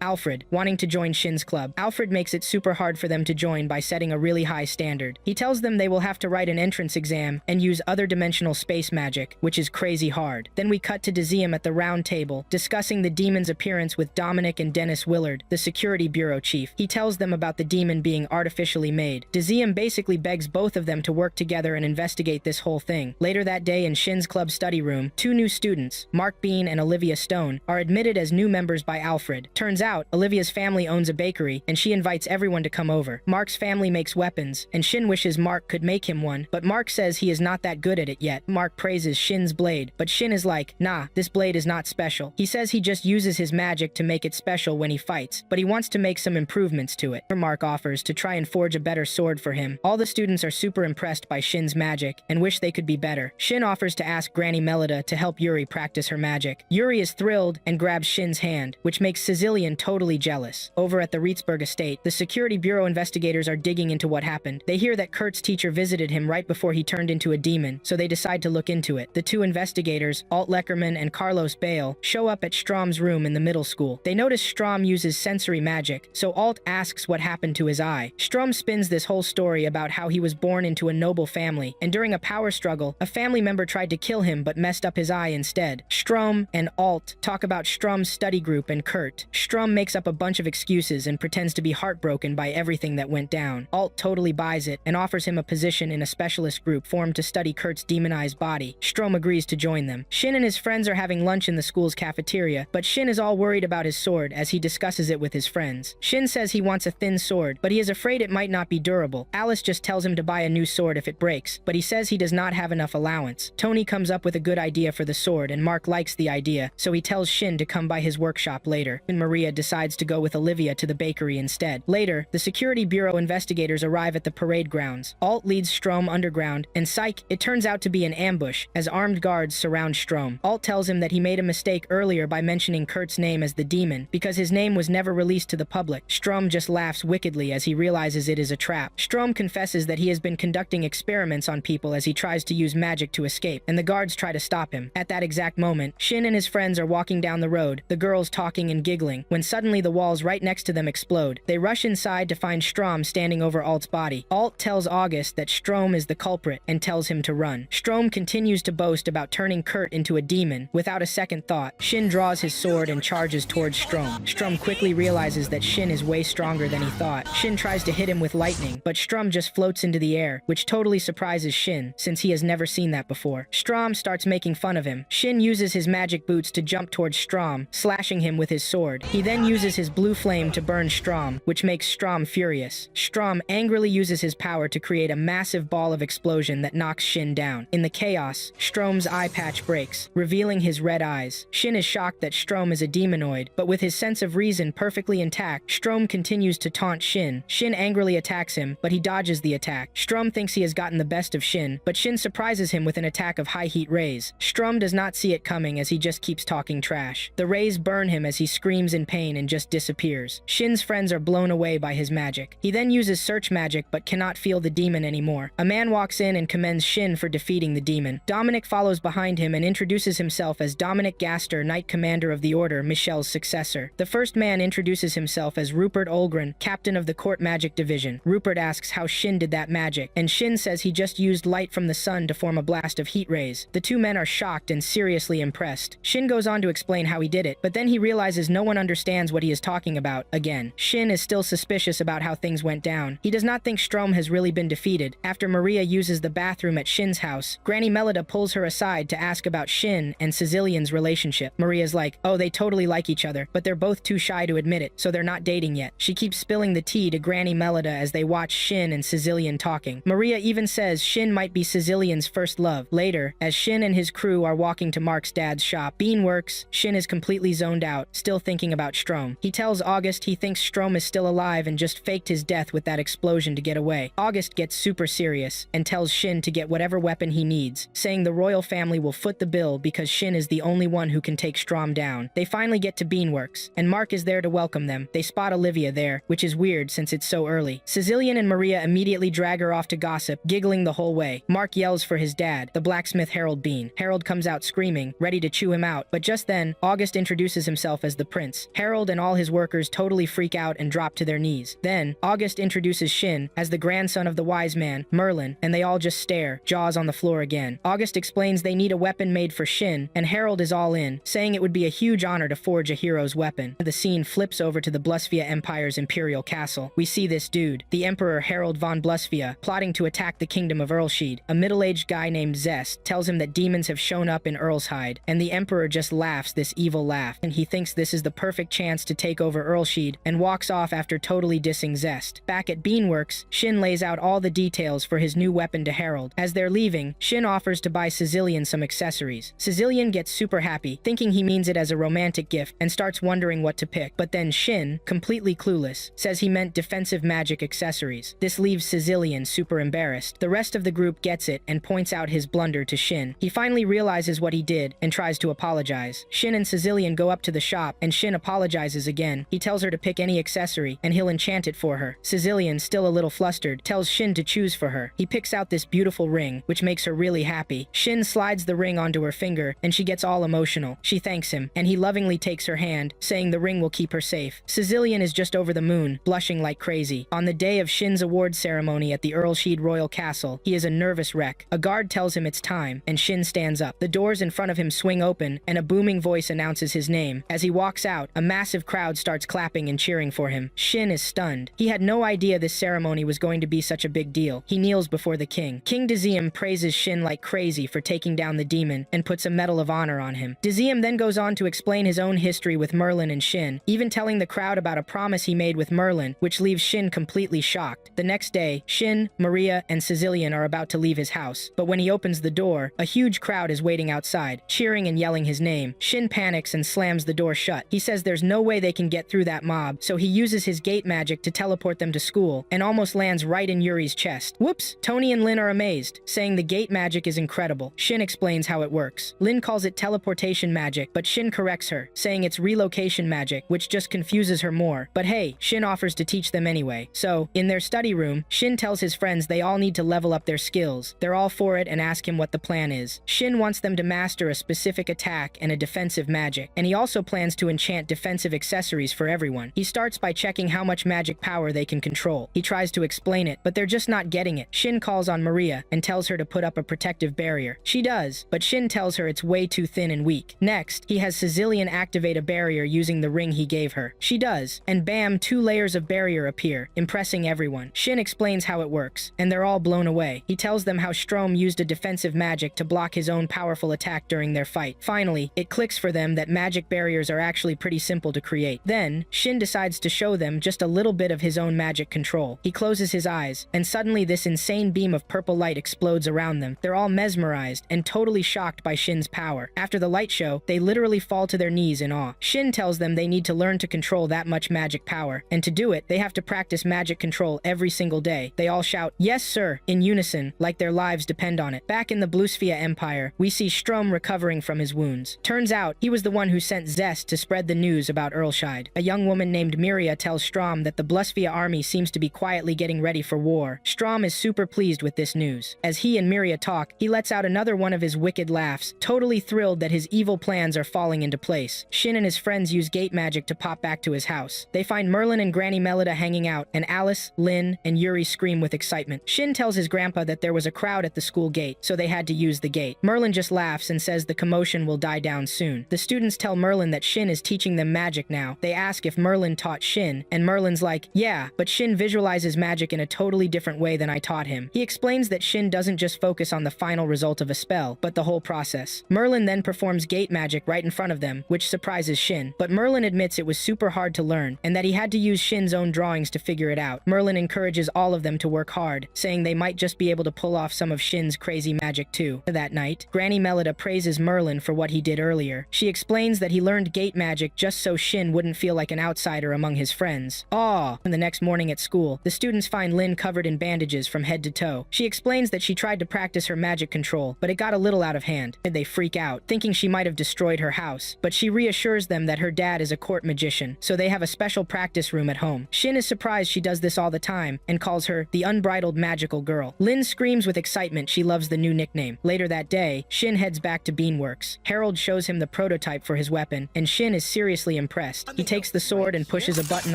Alfred, wanting to join Shin's club. Alfred makes it super hard for them to join by setting a really high standard. He tells them they will have to write an entrance exam and use other dimensional space magic, which is crazy hard. Then we cut to Deuxième at the round table, discussing the demon's appearance with Dominic and Dennis Willard, the security bureau chief. He tells them about the demon being artificially made. Deuxième basically begs both of them to work together and investigate this whole thing. Later that day in Shin's club study room, two new students, Mark Bean and Olivia Stone, are admitted as new members by Alfred. Turns out, Olivia's family owns a bakery, and she invites everyone to come over. Mark's family makes weapons, and Shin wishes Mark could make him one, but Mark says he is not that good at it yet. Mark praises Shin's blade, but Shin is like, nah, this blade is not special. He says he just uses his magic to make it special when he fights, but he wants to make some improvements to it. Mark offers to try and forge a better sword for him. All the students are super impressed by Shin's magic and wish they could be better. Shin offers to ask Granny Melida to help Yuri practice her magic. Yuri is thrilled and grabs Shin's hand, which makes Sicilian totally jealous. Over at the Rietsburg estate, the security bureau investigators are digging into what happened. They hear that Kurt's teacher visited him right before he turned into a demon, so they decide to look into it. The two investigators, Alt Leckerman and Carlos Bale, show up at Strom's room in the middle school. They notice Strom uses sensory magic, so Alt asks what happened to his eye. Strom spins this whole story about how he was born into a noble family, and during a power struggle, a family member tried to kill him but messed up his eye instead. Strom and Alt talk about Strom's study group and Kurt. Strom makes up a bunch of excuses and pretends to be heartbroken by everything that went down. Alt totally buys it and offers him a position in a specialist group formed to study Kurt's demonized body. Strom agrees to join them. Shin and his friends are having lunch in the school's cafeteria, but Shin is all worried about his sword as he discusses it with his friends. Shin says he wants a thin sword, but he is afraid it might not be durable. Alice just tells him to buy a new sword if it breaks, but he says he does not have enough allowance. Tony comes up with a good idea for the sword, and Mark likes the idea, so he tells Shin to come by his workshop later, and Maria decides to go with Olivia to the bakery instead. Later, the security bureau investigators arrive at the parade grounds. Alt leads Strom underground, and psych, it turns out to be an ambush, as armed guards surround Strom. Alt tells him that he made a mistake earlier by mentioning Kurt's name as the demon, because his name was never released to the public. Strom just laughs wickedly as he realizes it is a trap. Strom confesses that he has been conducting experiments on people as he tries to use magic to escape, and the guards try to stop him. At that exact moment, Shin and his friends are walking down the road, the girls talking and giggling, when suddenly the walls right next to them explode. They rush inside to find Strom standing over Alt's body. Alt tells August that Strom is the culprit and tells him to run. Strom continues to boast about turning Kurt into a demon. Without a second thought, Shin draws his sword and charges towards Strom. Strom quickly realizes that Shin is way stronger than he thought. Shin tries to hit him with lightning, but Strom just floats into the air, which totally surprises Shin, since he has never seen that before. Strom starts making fun of him. Shin uses his magic boots to jump towards Strom, slashing him with his sword. He then uses his blue flame to burn Strom, which makes Strom furious. Strom angrily uses his power to create a massive ball of explosion that knocks Shin down. In the chaos, Strom's eye patch breaks, revealing his red eyes. Shin is shocked that Strom is a demonoid, but with his sense of reason perfectly intact, Strom continues to taunt Shin. Shin angrily attacks him, but he dodges the attack. Strom thinks he has gotten the best of Shin, but Shin surprises him with an attack of high heat rays. Strom does not see it coming as he just keeps talking trash. The rays burn him as he screams in pain and just disappears. Shin's friends are blown away by his magic. He then uses search magic but cannot feel the demon anymore. A man walks in and commends Shin for defeating the demon. Dominic follows behind him and introduces himself as Dominic Gaster, Knight Commander of the Order, Michelle's successor. The first man introduces himself as Rupert Olgren, Captain of the Court Magic Division. Rupert asks how Shin did that magic, and Shin says he just used light from the sun to form a blast of heat rays. The two men are shocked and seriously impressed. Shin goes on to explain how he did it, but then he realizes no one understands what he is talking about again. Shin is still suspicious about how things went down. He does not think Strom has really been defeated. After Maria uses the bathroom at Shin's house, Granny Melida pulls her aside to ask about Shin and Sicilian's relationship. Maria's like, oh, they totally like each other, but they're both too shy to admit it, so they're not dating yet. She keeps spilling the tea to Granny Melida as they watch Shin and Sicilian talking. Maria even says Shin might be Sicilian's first love. Later, as Shin and his crew are walking to Mark's dad's shop, Bean works. Shin is completely zoned out, still thinking about Strom. He tells August he thinks Strom is still alive and just faked his death with that explosion to get away. August gets super serious and tells Shin to get whatever weapon he needs, saying the royal family will foot the bill because Shin is the only one who can take Strom down. They finally get to Beanworks, and Mark is there to welcome them. They spot Olivia there, which is weird since it's so early. Sicilian and Maria immediately drag her off to gossip, giggling the whole way. Mark yells for his dad, dad, the blacksmith Harold Bean. Harold comes out screaming, ready to chew him out, but just then, August introduces himself as the prince. Harold and all his workers totally freak out and drop to their knees. Then, August introduces Shin as the grandson of the wise man, Merlin, and they all just stare, jaws on the floor again. August explains they need a weapon made for Shin, and Harold is all in, saying it would be a huge honor to forge a hero's weapon. The scene flips over to the Blusvia Empire's imperial castle. We see this dude, the Emperor Harold von Blusvia, plotting to attack the kingdom of Earlshede. A middle-aged guy named Zest tells him that demons have shown up in Earlshide, and the Emperor just laughs this evil laugh, and he thinks this is the perfect chance to take over Earlshede, and walks off after totally dissing Zest. Back at Beanworks, Shin lays out all the details for his new weapon to Harold. As they're leaving, Shin offers to buy Sicilian some accessories. Sicilian gets super happy, thinking he means it as a romantic gift, and starts wondering what to pick. But then Shin, completely clueless, says he meant defensive magic accessories. This leaves Sicilian super embarrassed. The rest of the group gets it and points out his blunder to Shin. He finally realizes what he did and tries to apologize. Shin and Sicilian go up to the shop, and Shin apologizes again. He tells her to pick any accessory, and he'll enchant it for her. Sicilian, still a little flustered, tells Shin to choose for her. He picks out this beautiful ring, which makes her really happy. Shin slides the ring onto her finger, and she gets all emotional. She thanks him, and he lovingly takes her hand, saying the ring will keep her safe. Sicilian is just over the moon, blushing like crazy. On the day of Shin's award ceremony at the Earlshede Royal Castle, he is a nervous wreck. A guard tells him it's time, and Shin stands up. The doors in front of him swing open, and a booming voice announces his name. As he walks out, a massive crowd starts clapping and cheering for him. Shin is stunned. He had no idea this ceremony was going to be such a big deal. He kneels before the king. King Diziem praises Shin like crazy for taking down the demon, and puts a medal of honor on him. Diziem then goes on to explain his own history with Merlin and Shin, even telling the crowd about a promise he made with Merlin, which leaves Shin completely shocked. The next day, Shin, Maria, and Sicilian are about to leave his house, but when he opens the door, a huge crowd is waiting outside, cheering and yelling his name. Shin panics and slams the door shut. He says there's no way they can get through that mob, so he uses his gate magic to teleport them to school, and almost lands right in Yuri's chest. Whoops! Tony and Lin are amazed, saying the gate magic is incredible. Shin explains how it works. Lin calls it teleportation magic, but Shin corrects her, saying it's relocation magic, which just confuses her more. But hey, Shin offers to teach them anyway. So, in their study room, Shin tells his friends they all need to level up their skills. They're all for it and ask him what the plan is. Shin wants them to master a specific attack and a defensive magic, and he also plans to enchant defensive accessories for everyone. He starts by checking how much magic power they can control. He tries to explain it, but they're just not getting it. Shin calls on Maria and tells her to put up a protective barrier. She does, but Shin tells her it's way too thin and weak. Next, he has Sicilian activate a barrier using the ring he gave her. She does, and bam, 2 layers of barrier appear, impressing everyone. Shin explains how it works, and they're all blown away. He tells them how Strom used a defensive magic to block his own powerful attack during their fight. Finally, it clicks for them that magic barriers are actually pretty simple to create. Then, Shin decides to show them just a little bit of his own magic control. He closes his eyes, and suddenly this insane beam of purple light explodes around them. They're all mesmerized and totally shocked by Shin's power. After the light show, they literally fall to their knees in awe. Shin tells them they need to learn to control that much magic power, and to do it, they have to practice magic control every single day. They all shout, "Yes, sir," in unison, like their lives depend on it. Back in the Blusvia Empire, we see Strom recovering from his wounds. Turns out, he was the one who sent Zest to spread the news about Earlshide. A young woman named Miria tells Strom that the Blusvia army seems to be quietly getting ready for war. Strom is super pleased with this news. As he and Miria talk, he lets out another one of his wicked laughs, totally thrilled that his evil plans are falling into place. Shin and his friends use gate magic to pop back to his house. They find Merlin and Granny Melida hanging out, and Alice, Lin, and Yuri scream with excitement. Shin tells his grandpa that there was a crowd at the school gate, so they had to use the gate. Merlin just laughs and says the commotion will die down soon. The students tell Merlin that Shin is teaching them magic now. They ask if Merlin taught Shin, and Merlin's like, yeah, but Shin visualizes magic in a totally different way than I taught him. He explains that Shin doesn't just focus on the final result of a spell, but the whole process. Merlin then performs gate magic right in front of them, which surprises Shin, but Merlin admits it was super hard to learn, and that he had to use Shin's own drawings to figure it out. Merlin encourages all of them to work hard, saying they might just be able to pull off some of Shin's crazy magic too. That night, Granny Melida praises Merlin for what he did earlier. She explains that he learned gate magic just so Shin wouldn't feel like an outsider among his friends. Aww! And the next morning at school, the students find Lin covered in bandages from head to toe. She explains that she tried to practice her magic control, but it got a little out of hand. They freak out, thinking she might have destroyed her house, but she reassures them that her dad is a court magician, so they have a special practice room at home. Shin is surprised she does this all the time, and calls her the unbridled magical girl. Lin screams with excitement she loves loves the new nickname. Later that day, Shin heads back to Beanworks. Harold shows him the prototype for his weapon, and Shin is seriously impressed. He takes the sword and pushes a button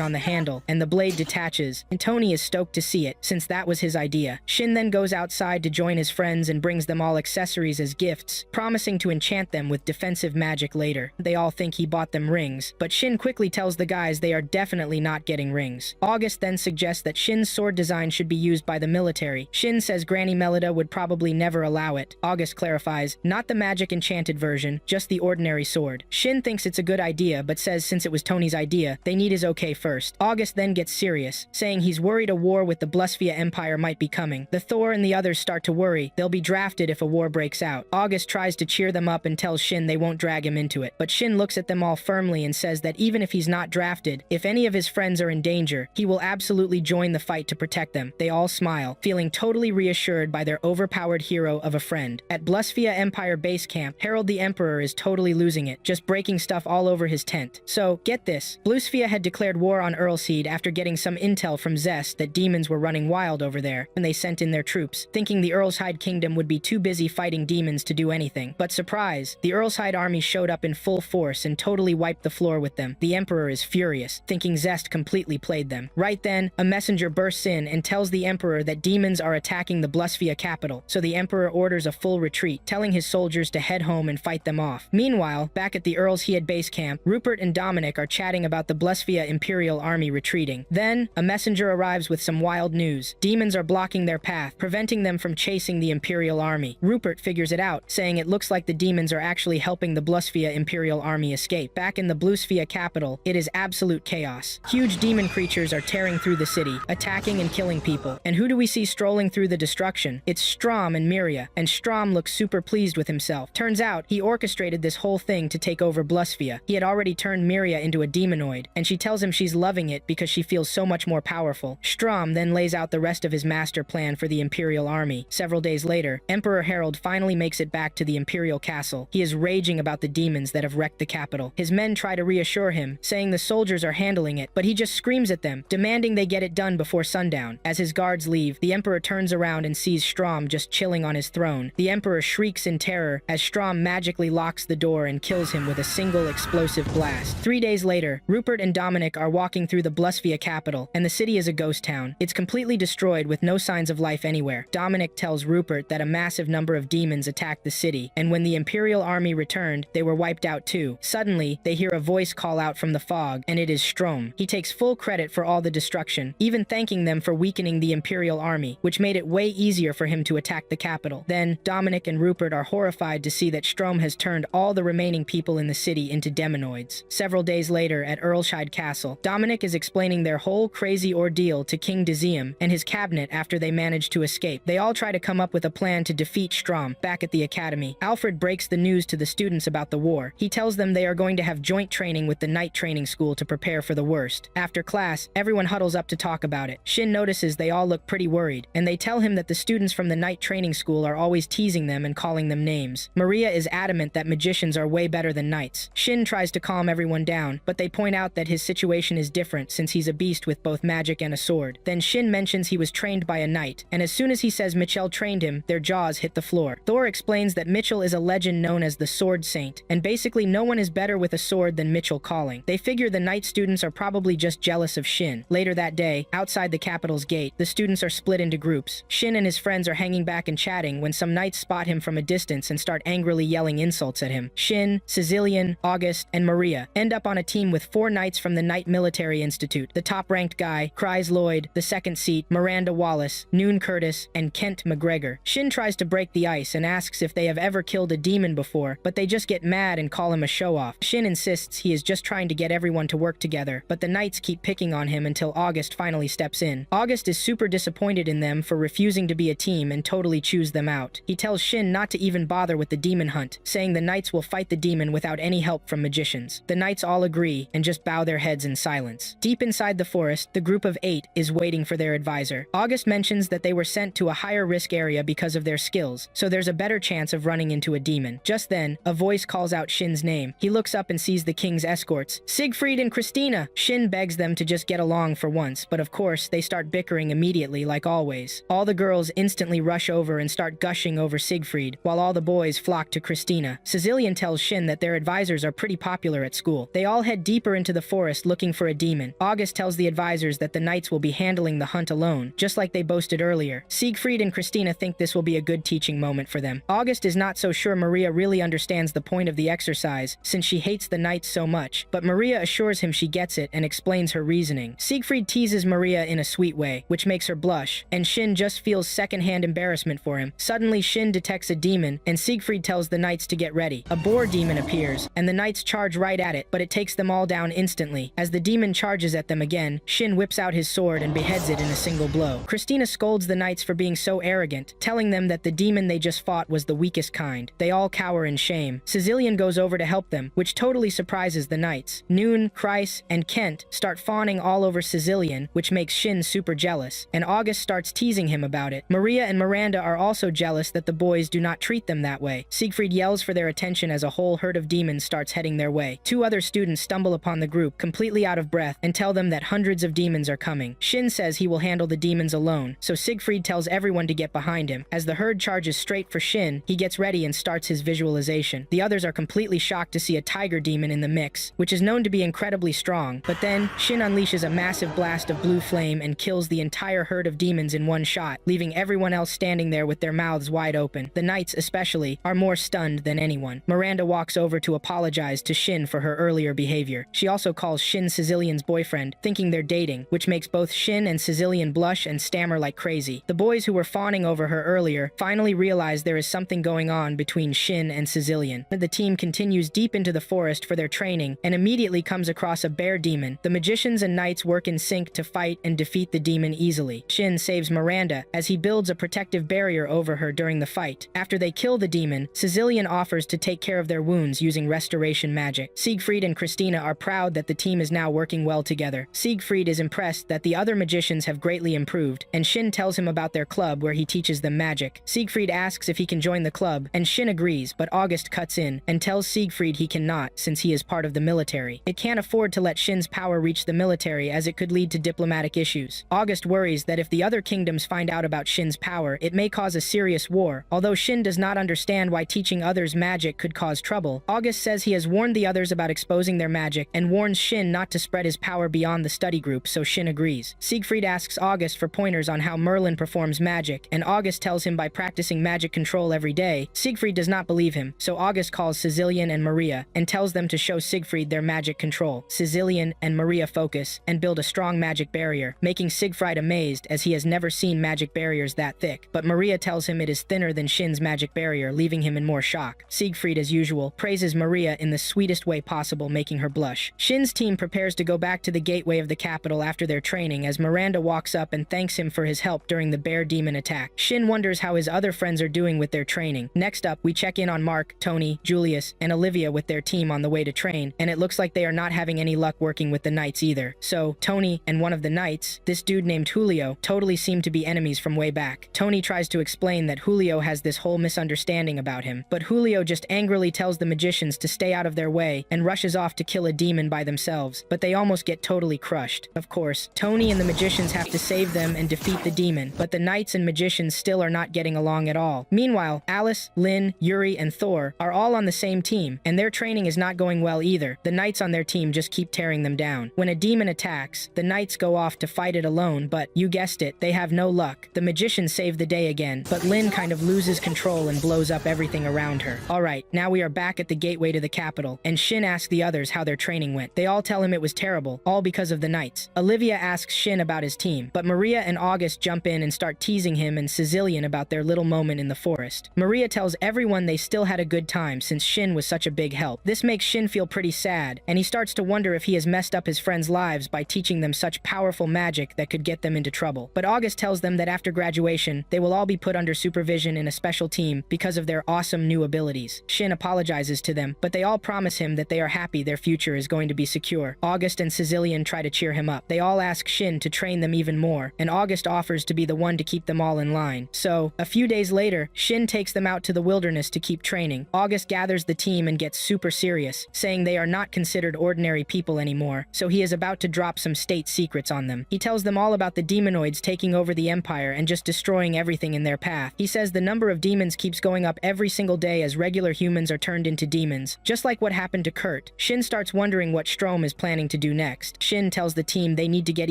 on the handle, and the blade detaches, and Tony is stoked to see it, since that was his idea. Shin then goes outside to join his friends and brings them all accessories as gifts, promising to enchant them with defensive magic later. They all think he bought them rings, but Shin quickly tells the guys they are definitely not getting rings. August then suggests that Shin's sword design should be used by the military. Shin says Granny Melida would probably never allow it. August clarifies, not the magic enchanted version, just the ordinary sword. Shin thinks it's a good idea, but says since it was Tony's idea, they need his okay first. August then gets serious, saying he's worried a war with the Blusphia Empire might be coming. The Thor and the others start to worry. They'll be drafted if a war breaks out. August tries to cheer them up and tells Shin they won't drag him into it. But Shin looks at them all firmly and says that even if he's not drafted, if any of his friends are in danger, he will absolutely join the fight to protect them. They all smile, feeling totally reassured by their overpowered hero of a friend. At Blusphia Empire base camp, Harold the Emperor is totally losing it, just breaking stuff all over his tent. So, get this. Blusphia had declared war on Earlseed after getting some intel from Zest that demons were running wild over there, and they sent in their troops, thinking the Earlshide Kingdom would be too busy fighting demons to do anything. But surprise, the Earlshide army showed up in full force and totally wiped the floor with them. The Emperor is furious, thinking Zest completely played them. Right then, a messenger bursts in and tells the Emperor that demons are attacking the Blusphia capital, so the Emperor orders a full retreat, telling his soldiers to head home and fight them off. Meanwhile, back at the Earlshead base camp, Rupert and Dominic are chatting about the Blusphia Imperial army retreating. Then, a messenger arrives with some wild news. Demons are blocking their path, preventing them from chasing the Imperial army. Rupert figures it out, saying it looks like the demons are actually helping the Blusphia Imperial army escape. Back in the Blusphia capital, it is absolute chaos. Huge demon creatures are tearing through the city, attacking and killing people. And who do we see strolling through the destruction? It's Strom and Miria, and Strom looks super pleased with himself. Turns out, he orchestrated this whole thing to take over Blusphia. He had already turned Miria into a demonoid, and she tells him she's loving it because she feels so much more powerful. Strom then lays out the rest of his master plan for the Imperial army. Several days later, Emperor Harold finally makes it back to the Imperial castle. He is raging about the demons that have wrecked the capital. His men try to reassure him, saying the soldiers are handling it, but he just screams at them, demanding they get it done before sundown. As his guards leave, the Emperor turns around and sees Strom just chilling on his throne. The Emperor shrieks in terror as Strom magically locks the door and kills him with a single explosive blast. 3 days later, Rupert and Dominic are walking through the Blusphia capital, and the city is a ghost town. It's completely destroyed with no signs of life anywhere. Dominic tells Rupert that a massive number of demons attacked the city, and when the Imperial army returned, they were wiped out too. Suddenly, they hear a voice call out from the fog, and it is Strom. He takes full credit for all the destruction, even thanking them for weakening the Imperial army, which made it way easier for him to attack the capital. Then, Dominic and Rupert are horrified to see that Strom has turned all the remaining people in the city into demonoids. Several days later, at Earlshide Castle, Dominic is explaining their whole crazy ordeal to King Diziem and his cabinet after they manage to escape. They all try to come up with a plan to defeat Strom back at the academy. Alfred breaks the news to the students about the war. He tells them they are going to have joint training with the Knight Training School to prepare for the worst. After class, everyone huddles up to talk about it. Shin notices they all look pretty worried, and they tell him that the students from the Knight Training School are always teasing them and calling them names. Maria is adamant that magicians are way better than knights. Shin tries to calm everyone down, but they point out that his situation is different since he's a beast with both magic and a sword. Then Shin mentions he was trained by a knight, and as soon as he says Mitchell trained him, their jaws hit the floor. Thor explains that Mitchell is a legend known as the Sword Saint, and basically no one is better with a sword than Mitchell Calling. They figure the knight students are probably just jealous of Shin. Later that day, outside the capital's gate, the students are split into groups. Shin and his friends are hanging back and chatting when some knights spot him from a distance and start angrily yelling insults at him. Shin, Sicilian, August, and Maria end up on a team with 4 knights from the Knight Military Institute. The top-ranked guy, Cries Lloyd, the second seat, Miranda Wallace, Noon Curtis, and Kent McGregor. Shin tries to break the ice and asks if they have ever killed a demon before, but they just get mad and call him a show-off. Shin insists he is just trying to get everyone to work together, but the knights keep picking on him until August finally steps in. August is super disappointed in them for refusing to be a team and totally chews them out. He tells Shin not to even bother with the demon hunt, saying the knights will fight the demon without any help from magicians. The knights all agree and just bow their heads in silence. Deep inside the forest, the group of 8 is waiting for their advisor. August mentions that they were sent to a higher risk area because of their skills, so there's a better chance of running into a demon. Just then, a voice calls out Shin's name. He looks up and sees the king's escorts, Siegfried and Christina. Shin begs them to just get along for once, but of course, they start bickering immediately like always. All the girls instantly rush over and start gushing over Siegfried, while all the boys flock to Christina. Sicilian tells Shin that their advisors are pretty popular at school. They all head deeper into the forest looking for a demon. August tells the advisors that the knights will be handling the hunt alone, just like they boasted earlier. Siegfried and Christina think this will be a good teaching moment for them. August is not so sure Maria really understands the point of the exercise, since she hates the knights so much, but Maria assures him she gets it and explains her reasoning. Siegfried teases Maria in a sweet way, which makes her blush, and Shin just feels secondhand embarrassment for him. Suddenly, Shin detects a demon, and Siegfried tells the knights to get ready. A boar demon appears, and the knights charge right at it, but it takes them all down instantly. As the demon charges at them again, Shin whips out his sword and beheads it in a single blow. Christina scolds the knights for being so arrogant, telling them that the demon they just fought was the weakest kind. They all cower in shame. Sicilian goes over to help them, which totally surprises the knights. Noon, Kreis, and Kent start fawning all over Sicilian, which makes Shin super jealous, and August starts teasing him about it. Maria and Miranda are also jealous that the boys do not treat them that way. Siegfried yells for their attention as a whole herd of demons starts heading their way. Two other students stumble upon the group, completely out of breath, and tell them that hundreds of demons are coming. Shin says he will handle the demons alone, so Siegfried tells everyone to get behind him. As the herd charges straight for Shin, he gets ready and starts his visualization. The others are completely shocked to see a tiger demon in the mix, which is known to be incredibly strong, but then Shin unleashes a massive blast of blue flame and kills the entire herd of demons in one shot, leaving everyone else standing there with their mouths wide open. The knights, especially, are more stunned than anyone. Miranda walks over to apologize to Shin for her earlier behavior. She also calls Shin Sicilian's boyfriend, thinking they're dating, which makes both Shin and Sicilian blush and stammer like crazy. The boys who were fawning over her earlier finally realize there is something going on between Shin and Sicilian. The team continues deep into the forest for their training and immediately comes across a bear demon. The magicians and knights work in sync to fight and defeat the demon easily. Shin saves Miranda as he builds a protective barrier over her during the fight. After they kill the demon, Sicilian offers to take care of their wounds using restoration magic. Siegfried and Christina are proud that the team is now working well together. Siegfried is impressed that the other magicians have greatly improved, and Shin tells him about their club where he teaches them magic. Siegfried asks if he can join the club, and Shin agrees, but August cuts in and tells Siegfried he cannot since he is part of the military. It can't afford to let Shin's power reach the military as it could lead to diplomatic issues. August worries that if the other kingdoms find out about Shin's power, it may cause a serious war. Although Shin does not understand why teaching others magic could cause trouble, August says he has warned the others about exposing their magic and warns Shin not to spread his power beyond the study group, so Shin agrees. Siegfried asks August for pointers on how Merlin performs magic, and August tells him by practicing magic control every day. Siegfried does not believe him, so August calls Sicilian and Maria and tells them to show Siegfried their magic control. Sicilian and Maria focus and build a strong magic barrier, making Siegfried amazed as he has never seen magic barriers that thick, but Maria tells him it is thinner than Shin's magic barrier, leaving him in more shock. Siegfried, as usual, praises Maria in the sweetest way possible, making her blush. Shin's team prepares to go back to the gateway of the capital after their training as Miranda walks up and thanks him for his help during the bear demon attack. Shin wonders how his other friends are doing with their training. Next up, we check in on Mark, Tony, Julius, and Olivia with their team on the way to train, and it looks like they are not having any luck working with the knights either. So, Tony and one of the knights, this dude named Julio, totally seem to be enemies from way back. Tony tries to explain that Julio has this whole misunderstanding about him, but Julio just angrily tells the magicians to stay out of their way and rushes off to kill a demon by themselves, but they almost get totally crushed. Of course, Tony and the magicians have to save them and defeat the demon, but the knights and magicians still are not getting along at all. Meanwhile, Alice, Lynn, Yuri, and Thor are all on the same team, and their training is not going well either. The knights on their team just keep tearing them down. When a demon attacks, the knights go off to fight it alone, but, you guessed it, they have no luck. The magicians save the day again, but Lynn kind of loses control and blows up everything around her. Alright, now we are back at the gateway to the capital, and Shin asks the others how their training went. They all tell him it was terrible, all because of the knights. Olivia asks Shin about his team, but Maria and August jump in and start teasing him and Sicilian about their little moment in the forest. Maria tells everyone they still had a good time since Shin was such a big help. This makes Shin feel pretty sad, and he starts to wonder if he has messed up his friends' lives by teaching them such powerful magic that could get them into trouble. But August tells them that after graduation, they will all be put under supervision in a special team because of their awesome new abilities. Shin apologizes to them, but they all promise him that they are happy their future is going to be secure. August and Sicilian try to cheer him up. They all ask Shin to train them even more, and August offers to be the one to keep them all in line. So, a few days later, Shin takes them out to the wilderness to keep training. August gathers the team and gets super serious, saying they are not considered ordinary people anymore, so he is about to drop some state secrets on them. He tells them all about the demonoids taking over the empire and just destroying everything in their their path. He says the number of demons keeps going up every single day as regular humans are turned into demons. Just like what happened to Kurt, Shin starts wondering what Strom is planning to do next. Shin tells the team they need to get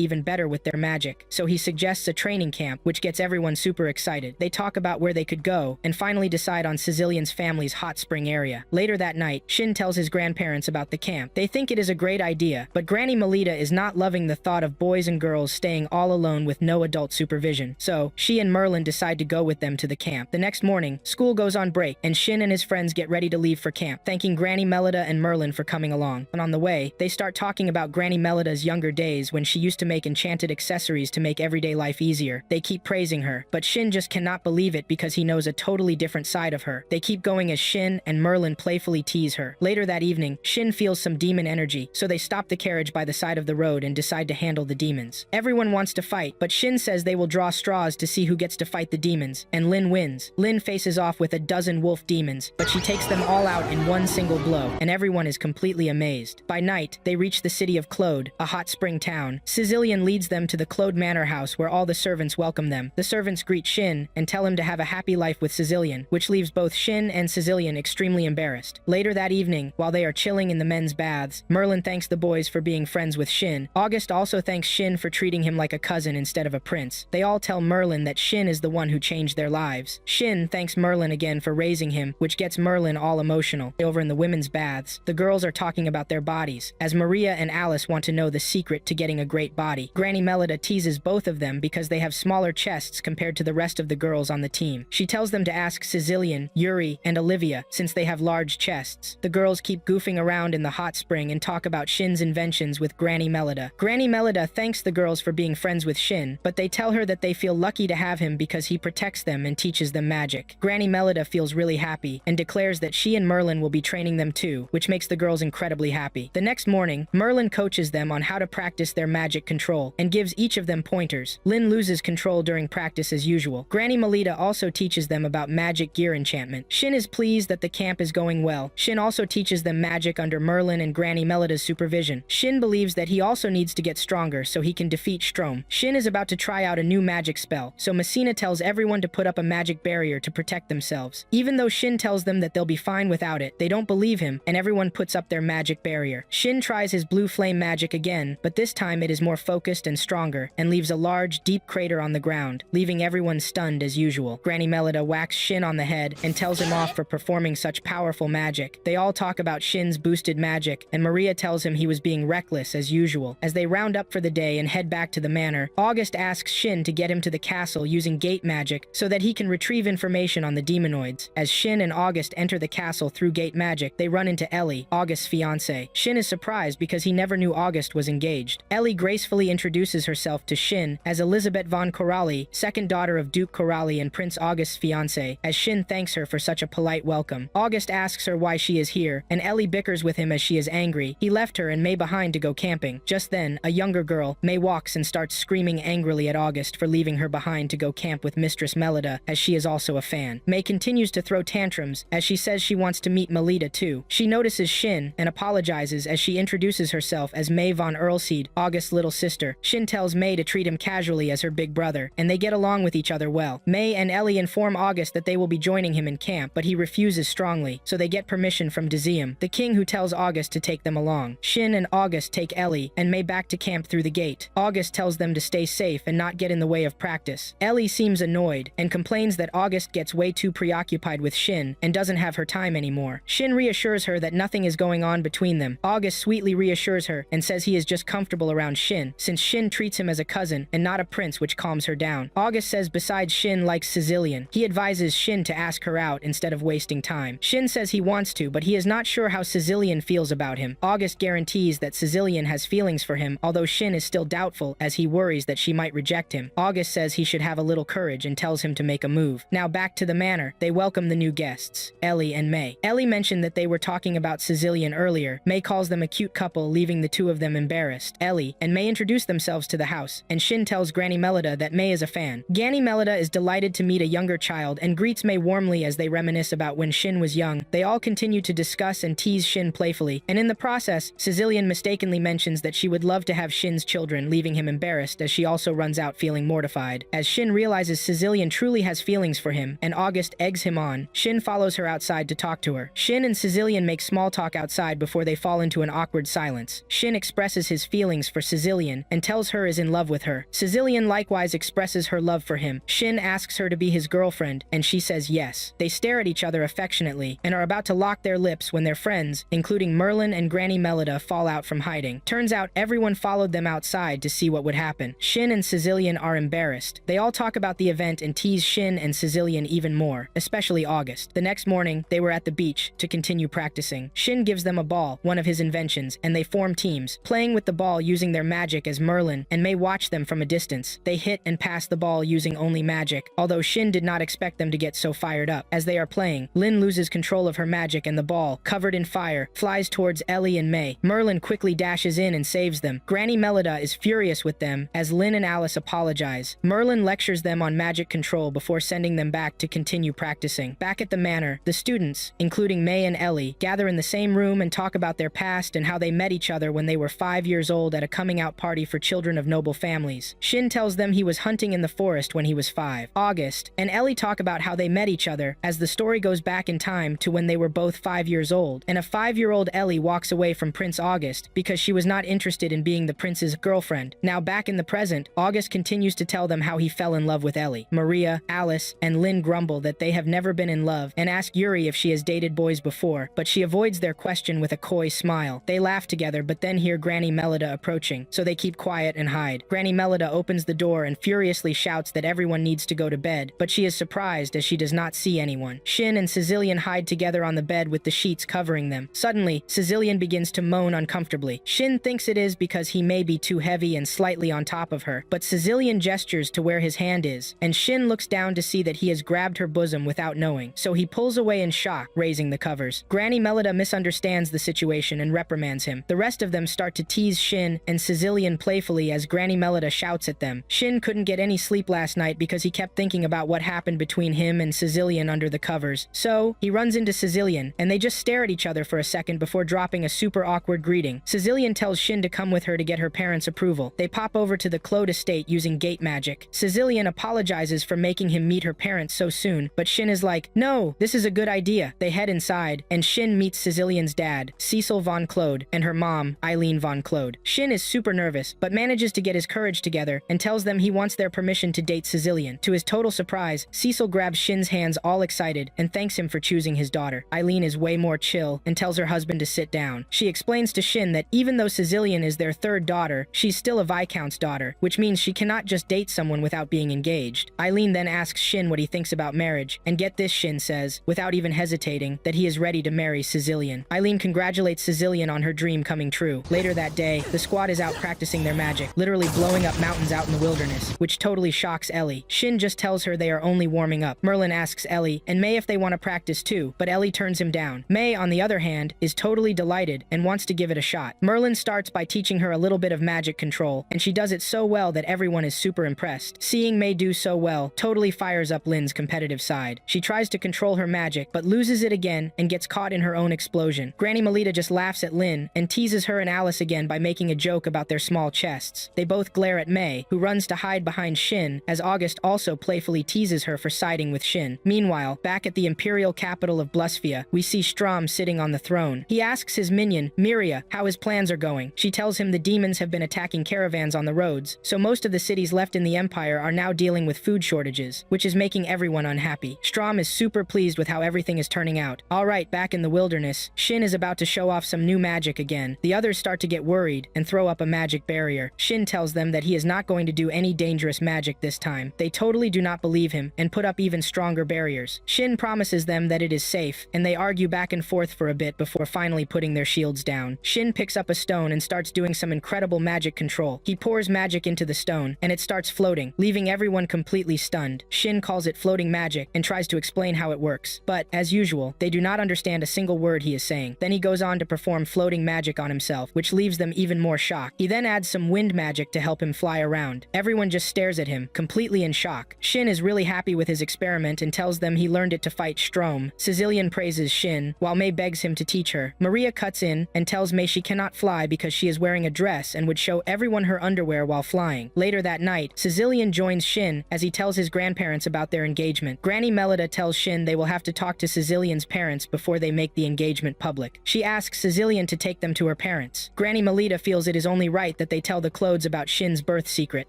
even better with their magic, so he suggests a training camp, which gets everyone super excited. They talk about where they could go, and finally decide on Sicilian's family's hot spring area. Later that night, Shin tells his grandparents about the camp. They think it is a great idea, but Granny Melita is not loving the thought of boys and girls staying all alone with no adult supervision. So, she and Merlin decide to go with them to the camp. The next morning, school goes on break, and Shin and his friends get ready to leave for camp, thanking Granny Melita and Merlin for coming along. And on the way, they start talking about Granny Melita's younger days when she used to make enchanted accessories to make everyday life easier. They keep praising her, but Shin just cannot believe it because he knows a totally different side of her. They keep going as Shin and Merlin playfully tease her. Later that evening, Shin feels some demon energy, so they stop the carriage by the side of the road and decide to handle the demons. Everyone wants to fight, but Shin says they will draw straws to see who gets to fight the demons, and Lin wins. Lin faces off with a dozen wolf demons, but she takes them all out in one single blow, and everyone is completely amazed. By night, they reach the city of Claude, a hot spring town. Sicilian leads them to the Claude Manor house where all the servants welcome them. The servants greet Shin and tell him to have a happy life with Sicilian, which leaves both Shin and Sicilian extremely embarrassed. Later that evening, while they are chilling in the men's baths, Merlin thanks the boys for being friends with Shin. August also thanks Shin for treating him like a cousin instead of a prince. They all tell Merlin that Shin is the one who changed their lives. Shin thanks Merlin again for raising him, which gets Merlin all emotional. Over in the women's baths, the girls are talking about their bodies, as Maria and Alice want to know the secret to getting a great body. Granny Melita teases both of them because they have smaller chests compared to the rest of the girls on the team. She tells them to ask Sicilian, Yuri, and Olivia since they have large chests. The girls keep goofing around in the hot spring and talk about Shin's inventions with Granny Melita. Granny Melita thanks the girls for being friends with Shin, but they tell her that they feel lucky to have him because he protects them and teaches them magic. Granny Melita feels really happy and declares that she and Merlin will be training them too, which makes the girls incredibly happy. The next morning, Merlin coaches them on how to practice their magic control and gives each of them pointers. Lin loses control during practice as usual. Granny Melita also teaches them about magic gear enchantment. Shin is pleased that the camp is going well. Shin also teaches them magic under Merlin and Granny Melita's supervision. Shin believes that he also needs to get stronger so he can defeat Strom. Shin is about to try out a new magic spell, so Messina tells everyone to put up a magic barrier to protect themselves. Even though Shin tells them that they'll be fine without it, they don't believe him, and everyone puts up their magic barrier. Shin tries his blue flame magic again, but this time it is more focused and stronger, and leaves a large, deep crater on the ground, leaving everyone stunned as usual. Granny Melita whacks Shin on the head and tells him off for performing such powerful magic. They all talk about Shin's boosted magic, and Maria tells him he was being reckless as usual. As they round up for the day and head back to the manor, August asks Shin to get him to the castle using gate magic so that he can retrieve information on the demonoids. As Shin and August enter the castle through gate magic, they run into Ellie, August's fiancée. Shin is surprised because he never knew August was engaged. Ellie gracefully introduces herself to Shin as Elizabeth von Coralli, second daughter of Duke Coralli and Prince August's fiancée, as Shin thanks her for such a polite welcome. August asks her why she is here, and Ellie bickers with him as she is angry. He left her and May behind to go camping. Just then, a younger girl, May, walks and starts screaming angrily at August for leaving her behind to go camp with Mistress Melita, as she is also a fan. May continues to throw tantrums as she says she wants to meet Melita too. She notices Shin and apologizes as she introduces herself as May von Earlseed, August's little sister. Shin tells May to treat him casually as her big brother, and they get along with each other well. May and Ellie inform August that they will be joining him in camp, but he refuses strongly, so they get permission from Diziem, the king, who tells August to take them along. Shin and August take Ellie and May back to camp through the gate. August tells them to stay safe and not get in the way of practice. Ellie seems annoyed and complains that August gets way too preoccupied with Shin and doesn't have her time anymore. Shin reassures her that nothing is going on between them. August sweetly reassures her and says he is just comfortable around Shin, since Shin treats him as a cousin and not a prince, which calms her down. August says besides Shin likes Sicilian. He advises Shin to ask her out instead of wasting time. Shin says he wants to, but he is not sure how Sicilian feels about him. August guarantees that Sicilian has feelings for him, although Shin is still doubtful as he worries that she might reject him. August says he should have a little courage and tells him to make a move. Now back to the manor, they welcome the new guests, Ellie and May. Ellie mentioned that they were talking about Sicilian earlier. May calls them a cute couple, leaving the two of them embarrassed. Ellie and May introduce themselves to the house, and Shin tells Granny Melita that May is a fan. Granny Melita is delighted to meet a younger child and greets May warmly as they reminisce about when Shin was young. They all continue to discuss and tease Shin playfully, and in the process, Sicilian mistakenly mentions that she would love to have Shin's children, leaving him embarrassed as she also runs out feeling mortified. As Shin realizes Sicilian Sicilian truly has feelings for him, and August eggs him on. Shin follows her outside to talk to her. Shin and Sicilian make small talk outside before they fall into an awkward silence. Shin expresses his feelings for Sicilian and tells her is in love with her. Sicilian likewise expresses her love for him. Shin asks her to be his girlfriend, and she says yes. They stare at each other affectionately and are about to lock their lips when their friends, including Merlin and Granny Melida, fall out from hiding. Turns out everyone followed them outside to see what would happen. Shin and Sicilian are embarrassed. They all talk about the event and tease Shin and Sicilian even more, especially August. The next morning, they were at the beach to continue practicing. Shin gives them a ball, one of his inventions, and they form teams, playing with the ball using their magic as Merlin and May watch them from a distance. They hit and pass the ball using only magic, although Shin did not expect them to get so fired up. As they are playing, Lin loses control of her magic and the ball, covered in fire, flies towards Ellie and May. Merlin quickly dashes in and saves them. Granny Melida is furious with them as Lin and Alice apologize. Merlin lectures them on magic control before sending them back to continue practicing. Back at the manor, the students, including May and Ellie, gather in the same room and talk about their past and how they met each other when they were 5 years old at a coming-out party for children of noble families. Shin tells them he was hunting in the forest when he was 5. August and Ellie talk about how they met each other as the story goes back in time to when they were both 5 years old, and a 5-year-old Ellie walks away from Prince August because she was not interested in being the prince's girlfriend. Now back in the present, August continues to tell them how he fell in love with Ellie. Maria, Alice, and Lynn grumble that they have never been in love and ask Yuri if she has dated boys before, but she avoids their question with a coy smile. They laugh together but then hear Granny Melida approaching, so they keep quiet and hide. Granny Melida opens the door and furiously shouts that everyone needs to go to bed, but she is surprised as she does not see anyone. Shin and Sicilian hide together on the bed with the sheets covering them. Suddenly, Sicilian begins to moan uncomfortably. Shin thinks it is because he may be too heavy and slightly on top of her, but Sicilian gestures to where his hand is, and Shin looks down to see that he has grabbed her bosom without knowing, so he pulls away in shock, raising the covers. Granny Melida misunderstands the situation and reprimands him. The rest of them start to tease Shin and Sicilian playfully as Granny Melida shouts at them. Shin couldn't get any sleep last night because he kept thinking about what happened between him and Sicilian under the covers. So, he runs into Sicilian, and they just stare at each other for a second before dropping a super awkward greeting. Sicilian tells Shin to come with her to get her parents' approval. They pop over to the Claude estate using gate magic. Sicilian apologizes for making him meet her parents so soon, but Shin is like, no, this is a good idea. They head inside, and Shin meets Sicilian's dad, Cecil von Claude, and her mom, Eileen von Claude. Shin is super nervous, but manages to get his courage together and tells them he wants their permission to date Sicilian. To his total surprise, Cecil grabs Shin's hands all excited and thanks him for choosing his daughter. Eileen is way more chill and tells her husband to sit down. She explains to Shin that even though Sicilian is their third daughter, she's still a Viscount's daughter, which means she cannot just date someone without being engaged. Eileen then asks Shin what he thinks about marriage, and get this, Shin says, without even hesitating, that he is ready to marry Sicilian. Eileen congratulates Sicilian on her dream coming true. Later that day, the squad is out practicing their magic, literally blowing up mountains out in the wilderness, which totally shocks Ellie. Shin just tells her they are only warming up. Merlin asks Ellie and May if they want to practice too, but Ellie turns him down. May, on the other hand, is totally delighted and wants to give it a shot. Merlin starts by teaching her a little bit of magic control, and she does it so well that everyone is super impressed. Seeing May do so well totally fires up Lynn's competitive side. She tries to control her magic, but loses it again and gets caught in her own explosion. Granny Melida just laughs at Lynn and teases her and Alice again by making a joke about their small chests. They both glare at May, who runs to hide behind Shin, as August also playfully teases her for siding with Shin. Meanwhile, back at the imperial capital of Blusphia, we see Strom sitting on the throne. He asks his minion, Miria, how his plans are going. She tells him the demons have been attacking caravans on the roads, so most of the cities left in the Empire are now dealing with food shortages, which is making everyone unhappy. Strom is super pleased with how everything is turning out. Alright, back in the wilderness, Shin is about to show off some new magic again. The others start to get worried and throw up a magic barrier. Shin tells them that he is not going to do any dangerous magic this time. They totally do not believe him and put up even stronger barriers. Shin promises them that it is safe, and they argue back and forth for a bit before finally putting their shields down. Shin picks up a stone and starts doing some incredible magic control. He pours magic into the stone, and it starts floating, leaving everyone completely stunned. Shin calls it floating magic and tries to explain how it works, but, as usual, they do not understand a single word he is saying. Then he goes on to perform floating magic on himself, which leaves them even more shocked. He then adds some wind magic to help him fly around. Everyone just stares at him, completely in shock. Shin is really happy with his experiment and tells them he learned it to fight Strom. Sicilian praises Shin, while May begs him to teach her. Maria cuts in and tells May she cannot fly because she is wearing a dress and would show everyone her underwear while flying. Later that night, Sicilian joins Shin as he tells tells his grandparents about their engagement. Granny Melida tells Shin they will have to talk to Sicilian's parents before they make the engagement public. She asks Sicilian to take them to her parents. Granny Melida feels it is only right that they tell the Clodes about Shin's birth secret.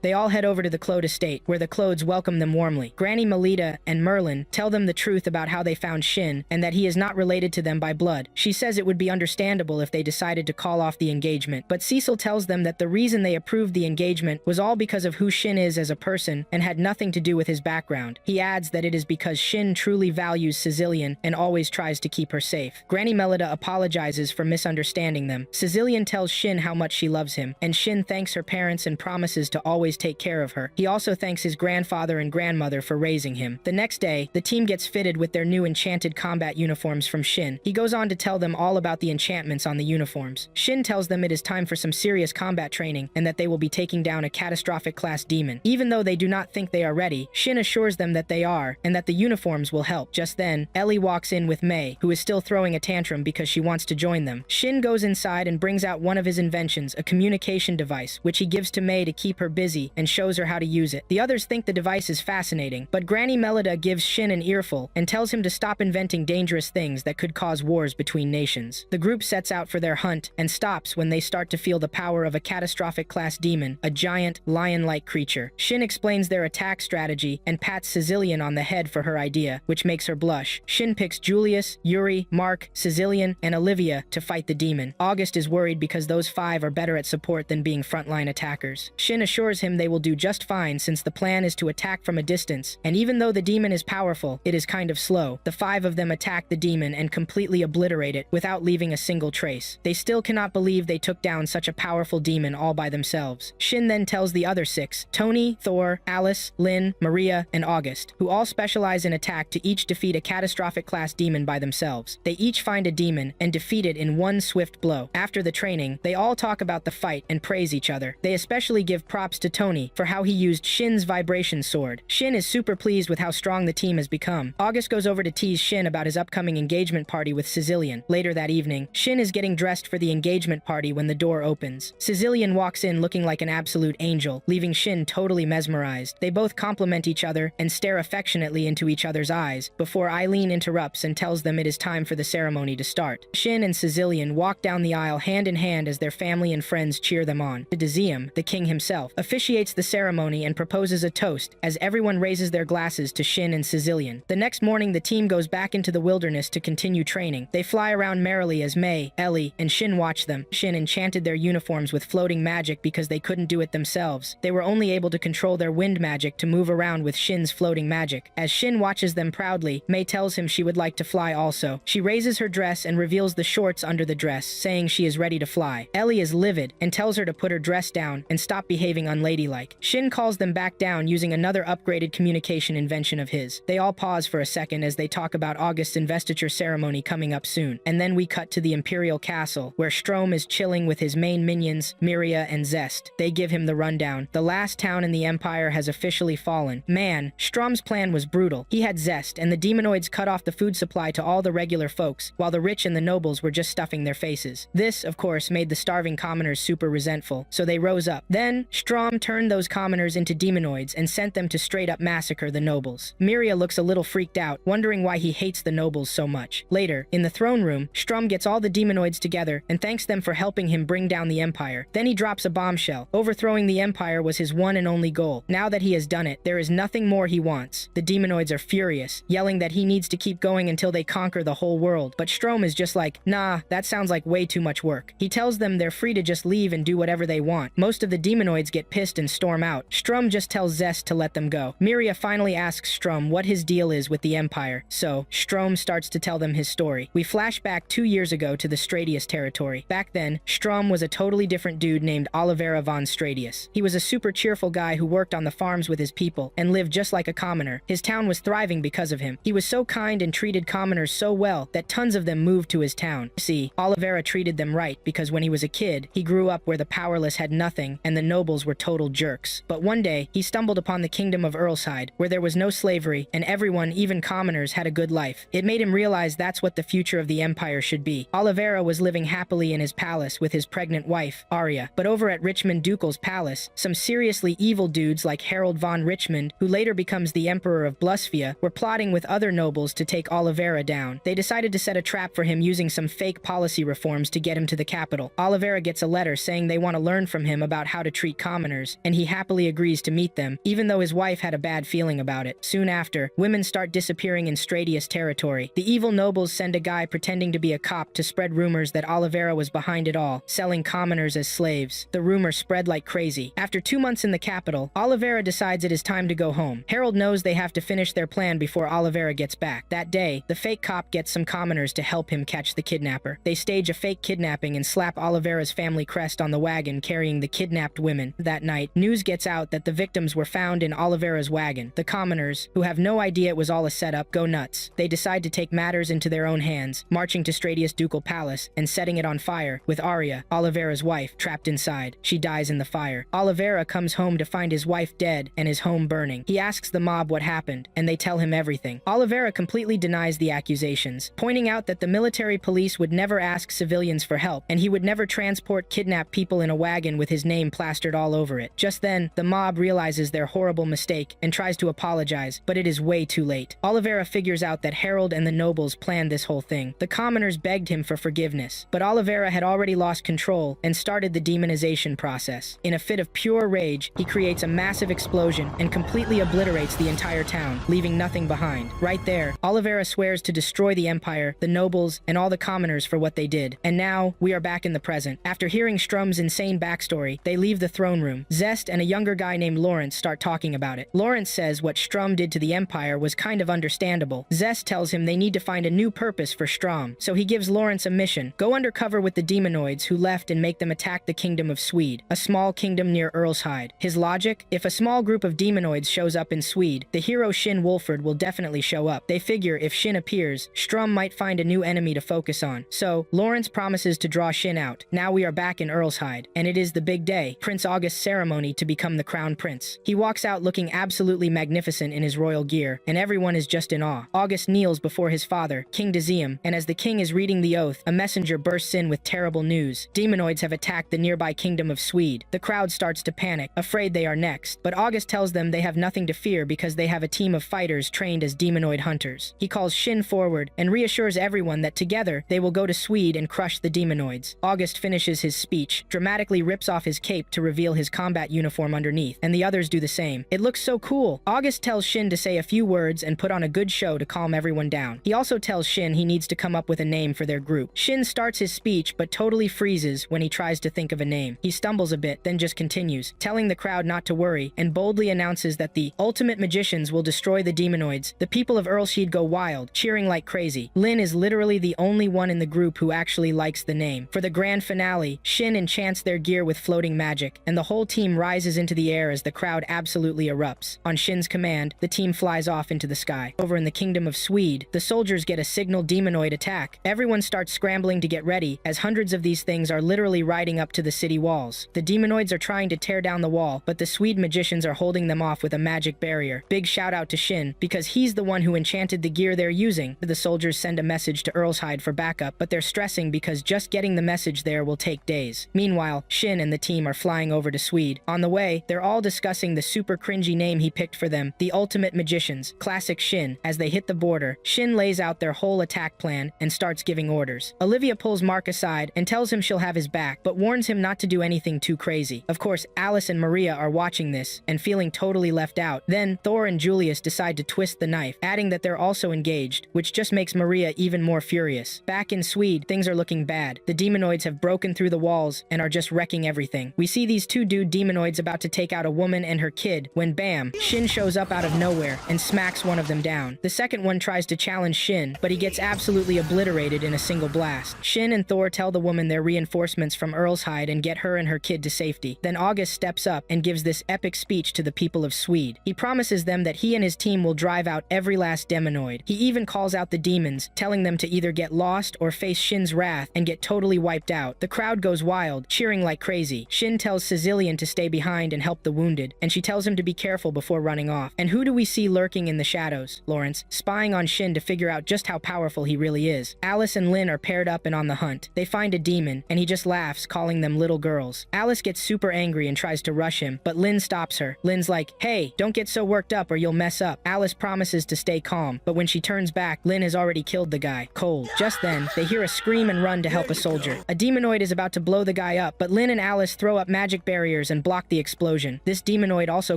They all head over to the Clode estate, where the Clodes welcome them warmly. Granny Melida and Merlin tell them the truth about how they found Shin, and that he is not related to them by blood. She says it would be understandable if they decided to call off the engagement, but Cecil tells them that the reason they approved the engagement was all because of who Shin is as a person and had nothing to do with his background. He adds that it is because Shin truly values Sicilian and always tries to keep her safe. Granny Melida apologizes for misunderstanding them. Sicilian tells Shin how much she loves him, and Shin thanks her parents and promises to always take care of her. He also thanks his grandfather and grandmother for raising him. The next day, the team gets fitted with their new enchanted combat uniforms from Shin. He goes on to tell them all about the enchantments on the uniforms. Shin tells them it is time for some serious combat training and that they will be taking down a catastrophic class demon. Even though they do not think they are ready, Shin assures them that they are and that the uniforms will help. Just then, Ellie walks in with May, who is still throwing a tantrum because she wants to join them. Shin goes inside and brings out one of his inventions, a communication device, which he gives to May to keep her busy and shows her how to use it. The others think the device is fascinating, but Granny Melida gives Shin an earful and tells him to stop inventing dangerous things that could cause wars between nations. The group sets out for their hunt and stops when they start to feel the power of a catastrophic class demon, a giant, lion-like creature. Shin explains their attack strategy and pats Sicilian on the head for her idea, which makes her blush. Shin picks Julius, Yuri, Mark, Sicilian, and Olivia to fight the demon. August is worried because those five are better at support than being frontline attackers. Shin assures him they will do just fine since the plan is to attack from a distance, and even though the demon is powerful, it is kind of slow. The five of them attack the demon and completely obliterate it without leaving a single trace. They still cannot believe they took down such a powerful demon all by themselves. Shin then tells the other six, Tony, Thor, Alice, Lynn, Maria, and August, who all specialize in attack, to each defeat a catastrophic class demon by themselves. They each find a demon and defeat it in one swift blow. After the training, they all talk about the fight and praise each other. They especially give props to Tony for how he used Shin's vibration sword. Shin is super pleased with how strong the team has become. August goes over to tease Shin about his upcoming engagement party with Sicilian. Later that evening, Shin is getting dressed for the engagement party when the door opens. Sicilian walks in looking like an absolute angel, leaving Shin totally mesmerized. They both compliment each other and stare affectionately into each other's eyes before Eileen interrupts and tells them it is time for the ceremony to start. Shin and Sicilian walk down the aisle hand in hand as their family and friends cheer them on. Deuxium, the king himself, officiates the ceremony and proposes a toast as everyone raises their glasses to Shin and Sicilian. The next morning, the team goes back into the wilderness to continue training. They fly around merrily as May, Ellie, and Shin watch them. Shin enchanted their uniforms with floating magic because they couldn't do it themselves. They were only able to control their wind magic to move around with Shin's floating magic. As Shin watches them proudly, May tells him she would like to fly also. She raises her dress and reveals the shorts under the dress, saying she is ready to fly. Ellie is livid and tells her to put her dress down and stop behaving unladylike. Shin calls them back down using another upgraded communication invention of his. They all pause for a second as they talk about August's investiture ceremony coming up soon. And then we cut to the Imperial Castle, where Strom is chilling with his main minions, Miria and Zest. They give him the rundown. The last town in the Empire has officially fallen. Man, Strom's plan was brutal. He had Zest, and the demonoids cut off the food supply to all the regular folks, while the rich and the nobles were just stuffing their faces. This, of course, made the starving commoners super resentful, so they rose up. Then, Strom turned those commoners into demonoids and sent them to straight up massacre the nobles. Miria looks a little freaked out, wondering why he hates the nobles so much. Later, in the throne room, Strom gets all the demonoids together and thanks them for helping him bring down the Empire. Then he drops a bombshell. Overthrowing the Empire was his one and only goal. Now that he has done it, there is nothing more he wants. The demonoids are furious, yelling that he needs to keep going until they conquer the whole world. But Strom is just like, nah, that sounds like way too much work. He tells them they're free to just leave and do whatever they want. Most of the demonoids get pissed and storm out. Strom just tells Zest to let them go. Miria finally asks Strom what his deal is with the Empire, so Strom starts to tell them his story. We flash back 2 years ago to the Stradius territory. Back then, Strom was a totally different dude named Olivera von Stradius. He was a super cheerful guy who worked on the farms with his people and lived just like a commoner. His town was thriving because of him. He was so kind and treated commoners so well that tons of them moved to his town. See, Olivera treated them right because when he was a kid, he grew up where the powerless had nothing and the nobles were total jerks. But one day, he stumbled upon the kingdom of Earlside, where there was no slavery and everyone, even commoners, had a good life. It made him realize that's what the future of the empire should be. Olivera was living happily in his palace with his pregnant wife, Arya. But over at Richmond Ducal's palace, some seriously evil dudes like Harold von Richmond, who later becomes the Emperor of Blusphia, were plotting with other nobles to take Oliveira down. They decided to set a trap for him using some fake policy reforms to get him to the capital. Oliveira gets a letter saying they want to learn from him about how to treat commoners, and he happily agrees to meet them, even though his wife had a bad feeling about it. Soon after, women start disappearing in Stratius territory. The evil nobles send a guy pretending to be a cop to spread rumors that Oliveira was behind it all, selling commoners as slaves. The rumor spread like crazy. After 2 months in the capital, Oliveira decides it is time to go home. Harold knows they have to finish their plan before Oliveira gets back. That day, the fake cop gets some commoners to help him catch the kidnapper. They stage a fake kidnapping and slap Oliveira's family crest on the wagon carrying the kidnapped women. That night, news gets out that the victims were found in Oliveira's wagon. The commoners, who have no idea it was all a setup, go nuts. They decide to take matters into their own hands, marching to Stratius Ducal Palace and setting it on fire, with Arya, Oliveira's wife, trapped inside. She dies in the fire. Oliveira comes home to find his wife dead and his home burning. He asks the mob what happened, and they tell him everything. Oliveira completely denies the accusations, pointing out that the military police would never ask civilians for help, and he would never transport kidnapped people in a wagon with his name plastered all over it. Just then, the mob realizes their horrible mistake and tries to apologize, but it is way too late. Oliveira figures out that Harold and the nobles planned this whole thing. The commoners begged him for forgiveness, but Oliveira had already lost control and started the demonization process. In a fit of pure rage, he creates a massive explosion and completely obliterates the entire town, leaving nothing behind. Right there, Oliveira swears to destroy the empire, the nobles, and all the commoners for what they did. And now, we are back in the present. After hearing Strum's insane backstory, they leave the throne room. Zest and a younger guy named Lawrence start talking about it. Lawrence says what Strum did to the empire was kind of understandable. Zest tells him they need to find a new purpose for Strum, so he gives Lawrence a mission. Go undercover with the demonoids who left and make them attack the kingdom of Swede, a small kingdom near Earlshide. His logic? If a small group of demonoids shows up in Swede, the hero Shin Wolford will definitely show up. They figure if Shin appears, Strum might find a new enemy to focus on. So, Lawrence promises to draw Shin out. Now we are back in Earlshide, and it is the big day, Prince August's ceremony to become the crown prince. He walks out looking absolutely magnificent in his royal gear, and everyone is just in awe. August kneels before his father, King Deuxium, and as the king is reading the oath, a messenger bursts in with terrible news. Demonoids have attacked the nearby kingdom of Swede. The crowd starts to panic, afraid they are next, but August tells them they have nothing to fear because they have a team of fighters trained as demonoid hunters. He calls Shin forward and reassures everyone that together they will go to Swede and crush the demonoids. August finishes his speech, dramatically rips off his cape to reveal his combat uniform underneath, and the others do the same. It looks so cool. August tells Shin to say a few words and put on a good show to calm everyone down. He also tells Shin he needs to come up with a name for their group. Shin starts his speech but totally freezes when he tries to think of a name. He stumbles a bit, then just continues, telling the crowd not to worry, and boldly announces that the ultimate magicians will destroy the demonoids. The people of Earlshede go wild, cheering like crazy. Lynn is literally the only one in the group who actually likes the name. For the grand finale, Shin enchants their gear with floating magic, and the whole team rises into the air as the crowd absolutely erupts. On Shin's command, the team flies off into the sky. Over in the kingdom of Swede, the soldiers get a signal demonoid attack. Everyone starts scrambling to get ready, as hundreds of these things are literally riding up to the city walls. The demonoids are trying to tear down the wall, but the Swede magicians are holding them off with a magic barrier. Big shout out to Shin, because he's the one who enchanted the gear they're using. The soldiers send a message to Earlshide for backup, but they're stressing because just getting the message there will take days. Meanwhile, Shin and the team are flying over to Swede. On the way, they're all discussing the super cringy name he picked for them, the Ultimate Magicians. Classic Shin. As they hit the border, Shin lays out their whole attack plan and starts giving orders. Olivia pulls Mark aside and tells him she'll have his back, but warns him not to do anything too crazy. Of course, Alice and Maria are watching this and feeling totally left out. Then, Thor and Julius decide to twist the knife, adding that they're also engaged, which just makes Maria even more furious. Back in Swede, things are looking bad. The demonoids have broken through the walls and are just wrecking everything. We see these two dude demonoids about to take out a woman and her kid when bam, Shin shows up out of nowhere and smacks one of them down. The second one tries to challenge Shin, but he gets absolutely obliterated in a single blast. Shin and Thor tell the woman they're reinforcements from Earlshide and get her and her kid to safety. Then August steps up and gives this epic speech to the people of Swede. He promises them that he and his team will drive out every last demonoid. He even calls out the demons, telling them to either get lost or face Shin's wrath and get totally wiped out. The crowd goes wild, cheering like crazy. Shin tells Sicilian to stay behind and help the wounded, and she tells him to be careful before running off. And who do we see lurking in the shadows? Lawrence, spying on Shin to figure out just how powerful he really is. Alice and Lynn are paired up and on the hunt. They find a demon, and he just laughs, calling them little girls. Alice gets super angry and tries to rush him, but Lynn stops her. Lynn's like, like, "Hey, don't get so worked up or you'll mess up." Alice promises to stay calm, but when she turns back, Lynn has already killed the guy, cold. Just then, they hear a scream and run to help a soldier. A demonoid is about to blow the guy up, but Lynn and Alice throw up magic barriers and block the explosion. This demonoid also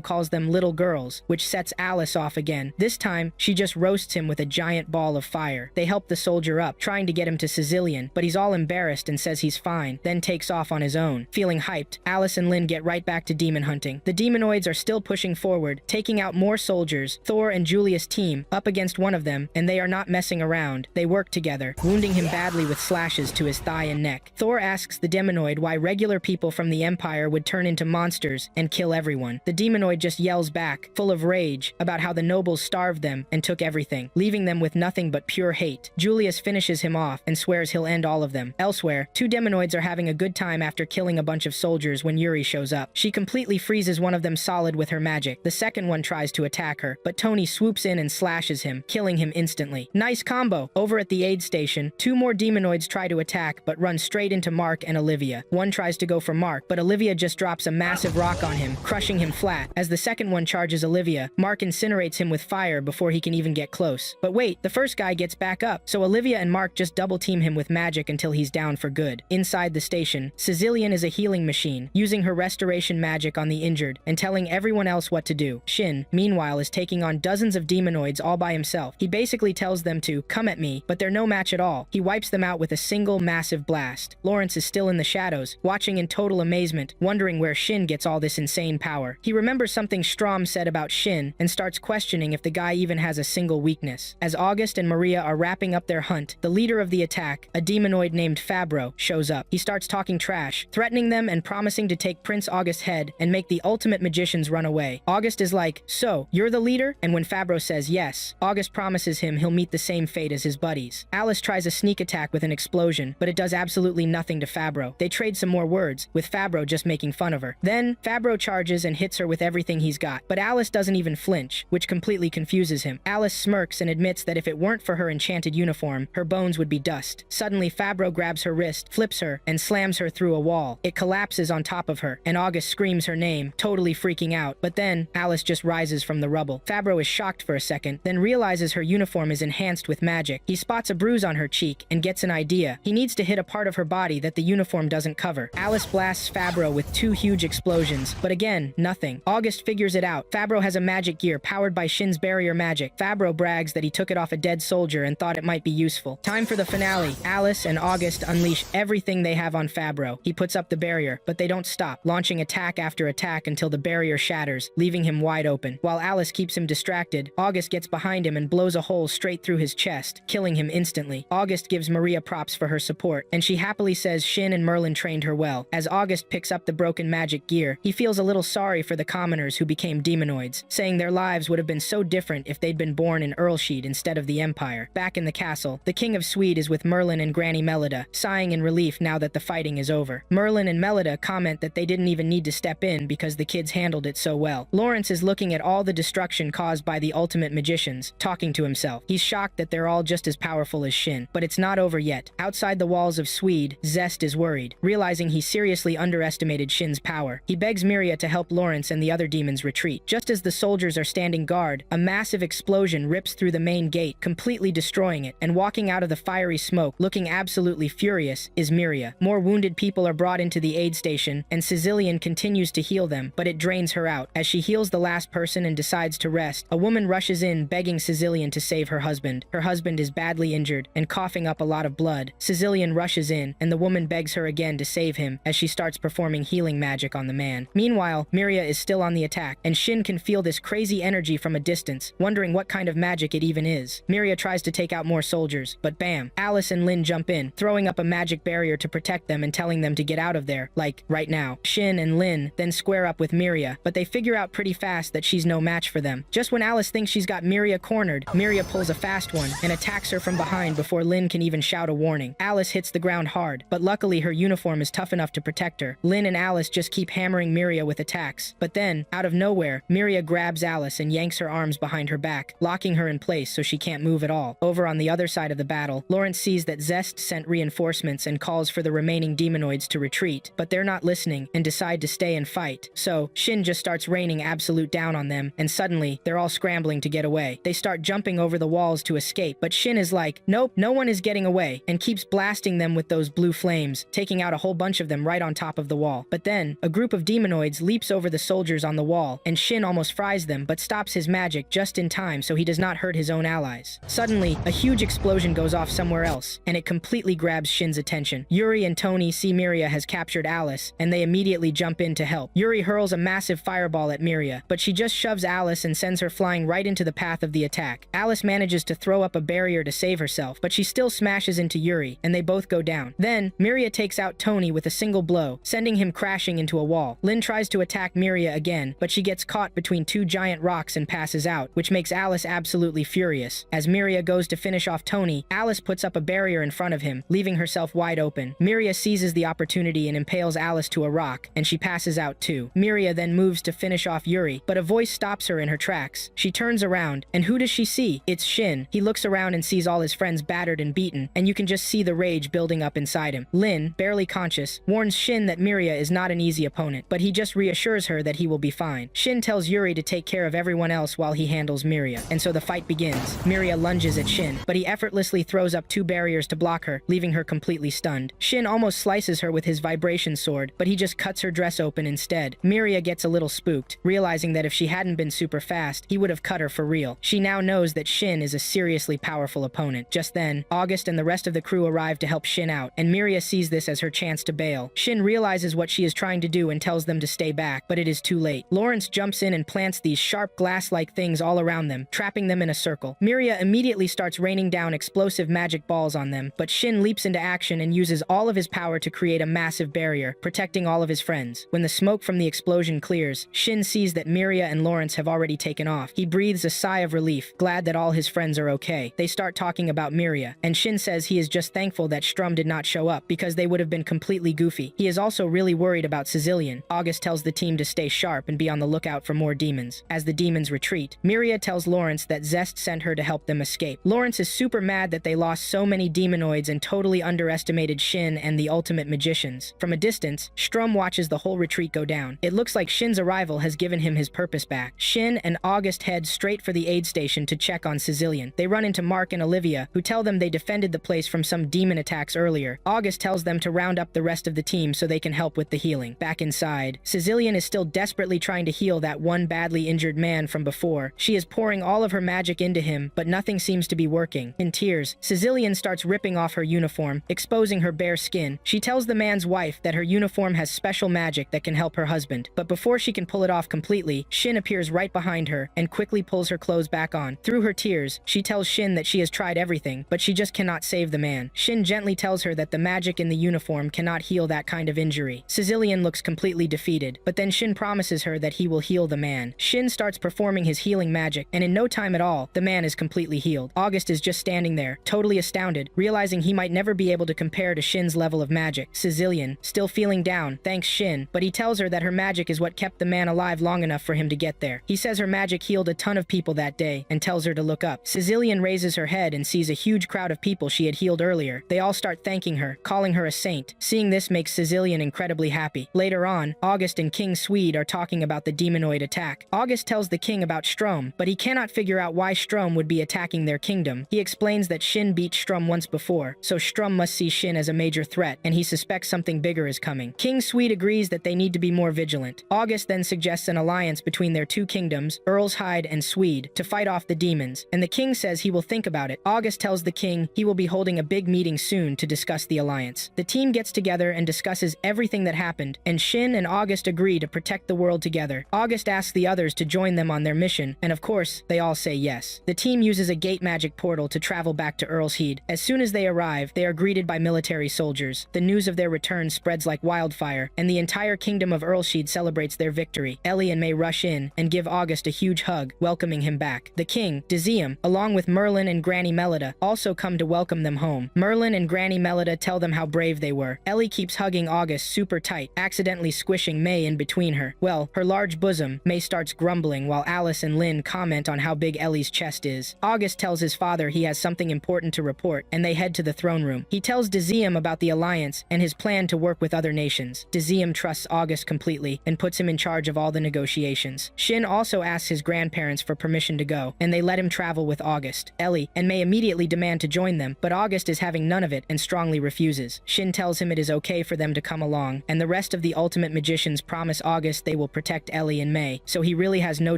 calls them little girls, which sets Alice off again. This time, she just roasts him with a giant ball of fire. They help the soldier up, trying to get him to Sicilian, but he's all embarrassed and says he's fine, then takes off on his own. Feeling hyped, Alice and Lynn get right back to demon hunting. The demonoids are still pushing forward, taking out more soldiers. Thor and Julia's team up against one of them, and they are not messing around. They work together, wounding him badly with slashes to his thigh and neck. Thor asks the demonoid why regular people from the Empire would turn into monsters and kill everyone. The demonoid just yells back, full of rage, about how the nobles starved them and took everything, leaving them with nothing but pure hate. Julius finishes him off and swears he'll end all of them. Elsewhere, two demonoids are having a good time after killing a bunch of soldiers when Yuri shows up. She completely freezes one of them solid with her magic. The second one tries to attack her, but Tony swoops in and slashes him, killing him instantly. Nice combo! Over at the aid station, two more demonoids try to attack, but run straight into Mark and Olivia. One tries to go for Mark, but Olivia just drops a massive rock on him, crushing him flat. As the second one charges Olivia, Mark incinerates him with fire before he can even get close. But wait, the first guy gets back up, so Olivia and Mark just double team him with magic until he's down for good. Inside the station, Sicilian is a healing machine, using her restoration magic on the injured and telling everyone else what to do. Shin, meanwhile, is taking on dozens of demonoids all by himself. He basically tells them to come at me, but they're no match at all. He wipes them out with a single massive blast. Lawrence is still in the shadows, watching in total amazement, wondering where Shin gets all this insane power. He remembers something Strom said about Shin and starts questioning if the guy even has a single weakness. As August and Maria are wrapping up their hunt, the leader of the attack, a demonoid named Fabro, shows up. He starts talking trash, threatening them and promising to take Prince August's head and make the ultimate magicians run away. August is like, "So, you're the leader?" And when Fabro says yes, August promises him he'll meet the same fate as his buddies. Alice tries a sneak attack with an explosion, but it does absolutely nothing to Fabro. They trade some more words, with Fabro just making fun of her. Then, Fabro charges and hits her with everything he's got, but Alice doesn't even flinch, which completely confuses him. Alice smirks and admits that if it weren't for her enchanted uniform, her bones would be dust. Suddenly, Fabro grabs her wrist, flips her, and slams her through a wall. It collapses on top of her, and August screams her name, totally freaking out. But then, Alice just rises from the rubble. Fabro is shocked for a second, then realizes her uniform is enhanced with magic. He spots a bruise on her cheek and gets an idea. He needs to hit a part of her body that the uniform doesn't cover. Alice blasts Fabro with two huge explosions, but again, nothing. August figures it out. Fabro has a magic gear powered by Shin's barrier magic. Fabro brags that he took it off a dead soldier and thought it might be useful. Time for the finale. Alice and August unleash everything they have on Fabro. He puts up the barrier, but they don't stop, launching attack after attack until the barrier shatters, leaving him wide open. While Alice keeps him distracted, August gets behind him and blows a hole straight through his chest, killing him instantly. August gives Maria props for her support, and she happily says Shin and Merlin trained her well. As August picks up the broken magic gear, he feels a little sorry for the commoners who became demonoids, saying their lives would have been so different if they'd been born in Earlsheed instead of the Empire. Back in the castle, the King of Swede is with Merlin and Granny Melida, sighing in relief now that the fighting is over. Merlin and Melida comment that they didn't even need to step in because the kids handled it so well. Lawrence is looking at all the destruction caused by the ultimate magicians, talking to himself. He's shocked that they're all just as powerful as Shin. But it's not over yet. Outside the walls of Swede, Zest is worried, realizing he seriously underestimated Shin's power. He begs Miria to help Lawrence and the other demons retreat. Just as the soldiers are standing guard, a massive explosion rips through the main gate, completely destroying it, and walking out of the fiery smoke, looking absolutely furious, is Miria. More wounded people are brought into the aid station, and Sicilian continues to heal them, but it drains her out. As she heals the last person and decides to rest, a woman rushes in begging Sicilian to save her husband. Her husband is badly injured and coughing up a lot of blood. Sicilian rushes in, and the woman begs her again to save him as she starts performing healing magic on the man. Meanwhile, Miria is still on the attack, and Shin can feel this crazy energy from a distance, wondering what kind of magic it even is. Miria tries to take out more soldiers, but bam! Alice and Lynn jump in, throwing up a magic barrier to protect them and telling them to get out of there, like, right now. Shin and Lynn then square up with Miria, but they figure out pretty fast that she's no match for them. Just when Alice thinks she's got Miria cornered, Miria pulls a fast one and attacks her from behind before Lynn can even shout a warning. Alice hits the ground hard, but luckily her uniform is tough enough to protect her. Lynn and Alice just keep hammering Miria with attacks. But then, out of nowhere, Miria grabs Alice and yanks her arms behind her back, locking her in place so she can't move at all. Over on the other side of the battle, Lawrence sees that Zest sent reinforcements and calls for the remaining demonoids to retreat, but they're not listening and decide to stay and fight. So, Shin just starts raining absolute down on them, and suddenly, they're all scrambling to get away. They start jumping over the walls to escape, but Shin is like, nope, no one is getting away, and keeps blasting them with those blue flames, taking out a whole bunch of them right on top of the wall. But then, a group of demonoids leaps over the soldiers on the wall, and Shin almost fries them but stops his magic just in time so he does not hurt his own allies. Suddenly, a huge explosion goes off somewhere else, and it completely grabs Shin's attention. Yuri and Tony see Miria has captured Alice, and they immediately jump in to help. Yuri hurls a massive fireball at Miria, but she just shoves Alice and sends her flying right into the path of the attack. Alice manages to throw up a barrier to save herself, but she still smashes into Yuri, and they both go down. Then, Miria takes out Tony with a single blow, sending him crashing into a wall. Lynn tries to attack Miria again, but she gets caught between two giant rocks and passes out, which makes Alice absolutely furious. As Miria goes to finish off Tony, Alice puts up a barrier in front of him, leaving herself wide open. Miria seizes the opportunity and impales Alice to a rock, and she passes out too. Miria then moves to finish off Yuri, but a voice stops her in her tracks. She turns around, and who does she see? It's Shin. He looks around and sees all his friends battered and beaten, and you can just see the rage building up inside him. Lynn, barely conscious, warns Shin that Miria is not an easy opponent, but he just reassures her that he will be fine. Shin tells Yuri to take care of everyone else while he handles Miria, and so the fight begins. Miria lunges at Shin, but he effortlessly throws up two barriers to block her, leaving her completely stunned. Shin almost slices her with his vibration sword, but he just cuts her dress open instead. Miria gets a little spooked, realizing that if she hadn't been super fast, he would have cut her for real. She now knows that Shin is a seriously powerful opponent. Just then, August and the rest of the crew arrive to help Shin out, and Miria sees this as her chance to bail. Shin realizes what she is trying to do and tells them to stay back, but it is too late. Lawrence jumps in and plants these sharp glass-like things all around them, trapping them in a circle. Miria immediately starts raining down explosive magic balls on them, but Shin leaps into action and uses all of his power to create a massive barrier, protecting all of his friends. When the smoke from the explosion clears, Shin sees that Miria and Lawrence have already taken off. He breathes a sigh of relief, glad that all his friends are okay. They start talking about Miria, and Shin says he is just thankful that Strum did not show up because they would have been completely goofy. He is also really worried about Sicilian. August tells the team to stay sharp and be on the lookout for more demons. As the demons retreat, Miria tells Lawrence that Zest sent her to help them escape. Lawrence is super mad that they lost so many demonoids and totally underestimated Shin and the ultimate magicians. From a distance, Strum watches the whole retreat go down. It looks like Shin's arrival has given him his purpose back. Shin and August head straight for the aid station to check on Sicilian. They run into Mark and Olivia, who tell them they defended the place from some demon attacks earlier. August tells them to round up the rest of the team so they can help with the healing. Back inside, Sicilian is still desperately trying to heal that one badly injured man from before. She is pouring all of her magic into him, but nothing seems to be working. In tears, Sicilian starts ripping off her uniform, exposing her bare skin. She tells the man's wife that her uniform has special magic that can help her husband, but before she can pull it off completely, Shin appears right behind her and quickly pulls her clothes back on. Through her tears, she tells Shin that she has tried everything, but she just cannot save the man. Shin gently tells her that the magic in the uniform cannot heal that kind of injury. Sicilian looks completely defeated, but then Shin promises her that he will heal the man. Shin starts performing his healing magic, and in no time at all, the man is completely healed. August is just standing there, totally astounded, realizing he might never be able to compare to Shin's level of magic. Sicilian, still feeling down, thanks Shin, but he tells her that her magic is what kept the man alive long enough for him to get there. He says her magic healed a ton of people that day, and tells her to look up. Sicilian raises her head and sees a huge crowd of people she had healed earlier. They all start thanking her, calling her a saint. Seeing this makes Sicilian incredibly happy. Later on, August and King Swede are talking about the demonoid attack. August tells the king about Strom, but he cannot figure out why Strom would be attacking their kingdom. He explains that Shin beat Strom once before, so Strom must see Shin as a major threat, and he suspects something bigger is coming. King Swede agrees that they need to be more vigilant. August then suggests an alliance between their two kingdoms, Earlshide and Swede, to fight off the demons, and the king says he will think about it. August tells the king he will be holding a big meeting soon to discuss the alliance. The team gets together and discusses everything that happened, and Shin and August agree to protect the world together. August asks the others to join them on their mission, and of course, they all say yes. The team uses a gate magic portal to travel back to Earlshead. As soon as they arrive, they are greeted by military soldiers. The news of their return spreads like wildfire, and the entire kingdom of Earlshead celebrates their victory. Ellie and May rush in and give August a huge hug, welcoming him back. The king, Diziem, along with Merlin and Granny Melida, also come to welcome them home. Merlin and Granny Melida tell them how brave they were. Ellie keeps hugging August super tight, accidentally squishing May in between her. Well, her large bosom, May starts grumbling while Alice and Lynn comment on how big Ellie's chest is. August tells his father he has something important to report, and they head to the throne room. He tells Diziem about the alliance and his plan to work with other nations. Diziem trusts August completely and puts him in charge of all all the negotiations. Shin also asks his grandparents for permission to go, and they let him travel with August, Ellie, and May immediately demand to join them, but August is having none of it and strongly refuses. Shin tells him it is okay for them to come along, and the rest of the ultimate magicians promise August they will protect Ellie and May, so he really has no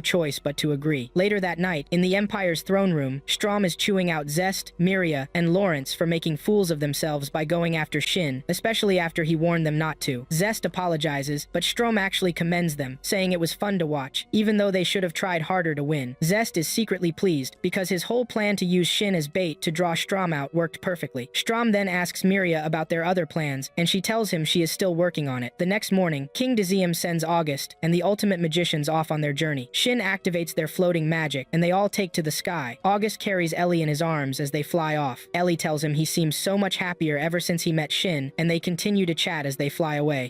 choice but to agree. Later that night, in the Empire's throne room, Strom is chewing out Zest, Miria, and Lawrence for making fools of themselves by going after Shin, especially after he warned them not to. Zest apologizes, but Strom actually commends them, saying it was fun to watch, even though they should have tried harder to win. Zest is secretly pleased, because his whole plan to use Shin as bait to draw Strom out worked perfectly. Strom then asks Miria about their other plans, and she tells him she is still working on it. The next morning, King Diziem sends August and the ultimate magicians off on their journey. Shin activates their floating magic, and they all take to the sky. August carries Ellie in his arms as they fly off. Ellie tells him he seems so much happier ever since he met Shin, and they continue to chat as they fly away.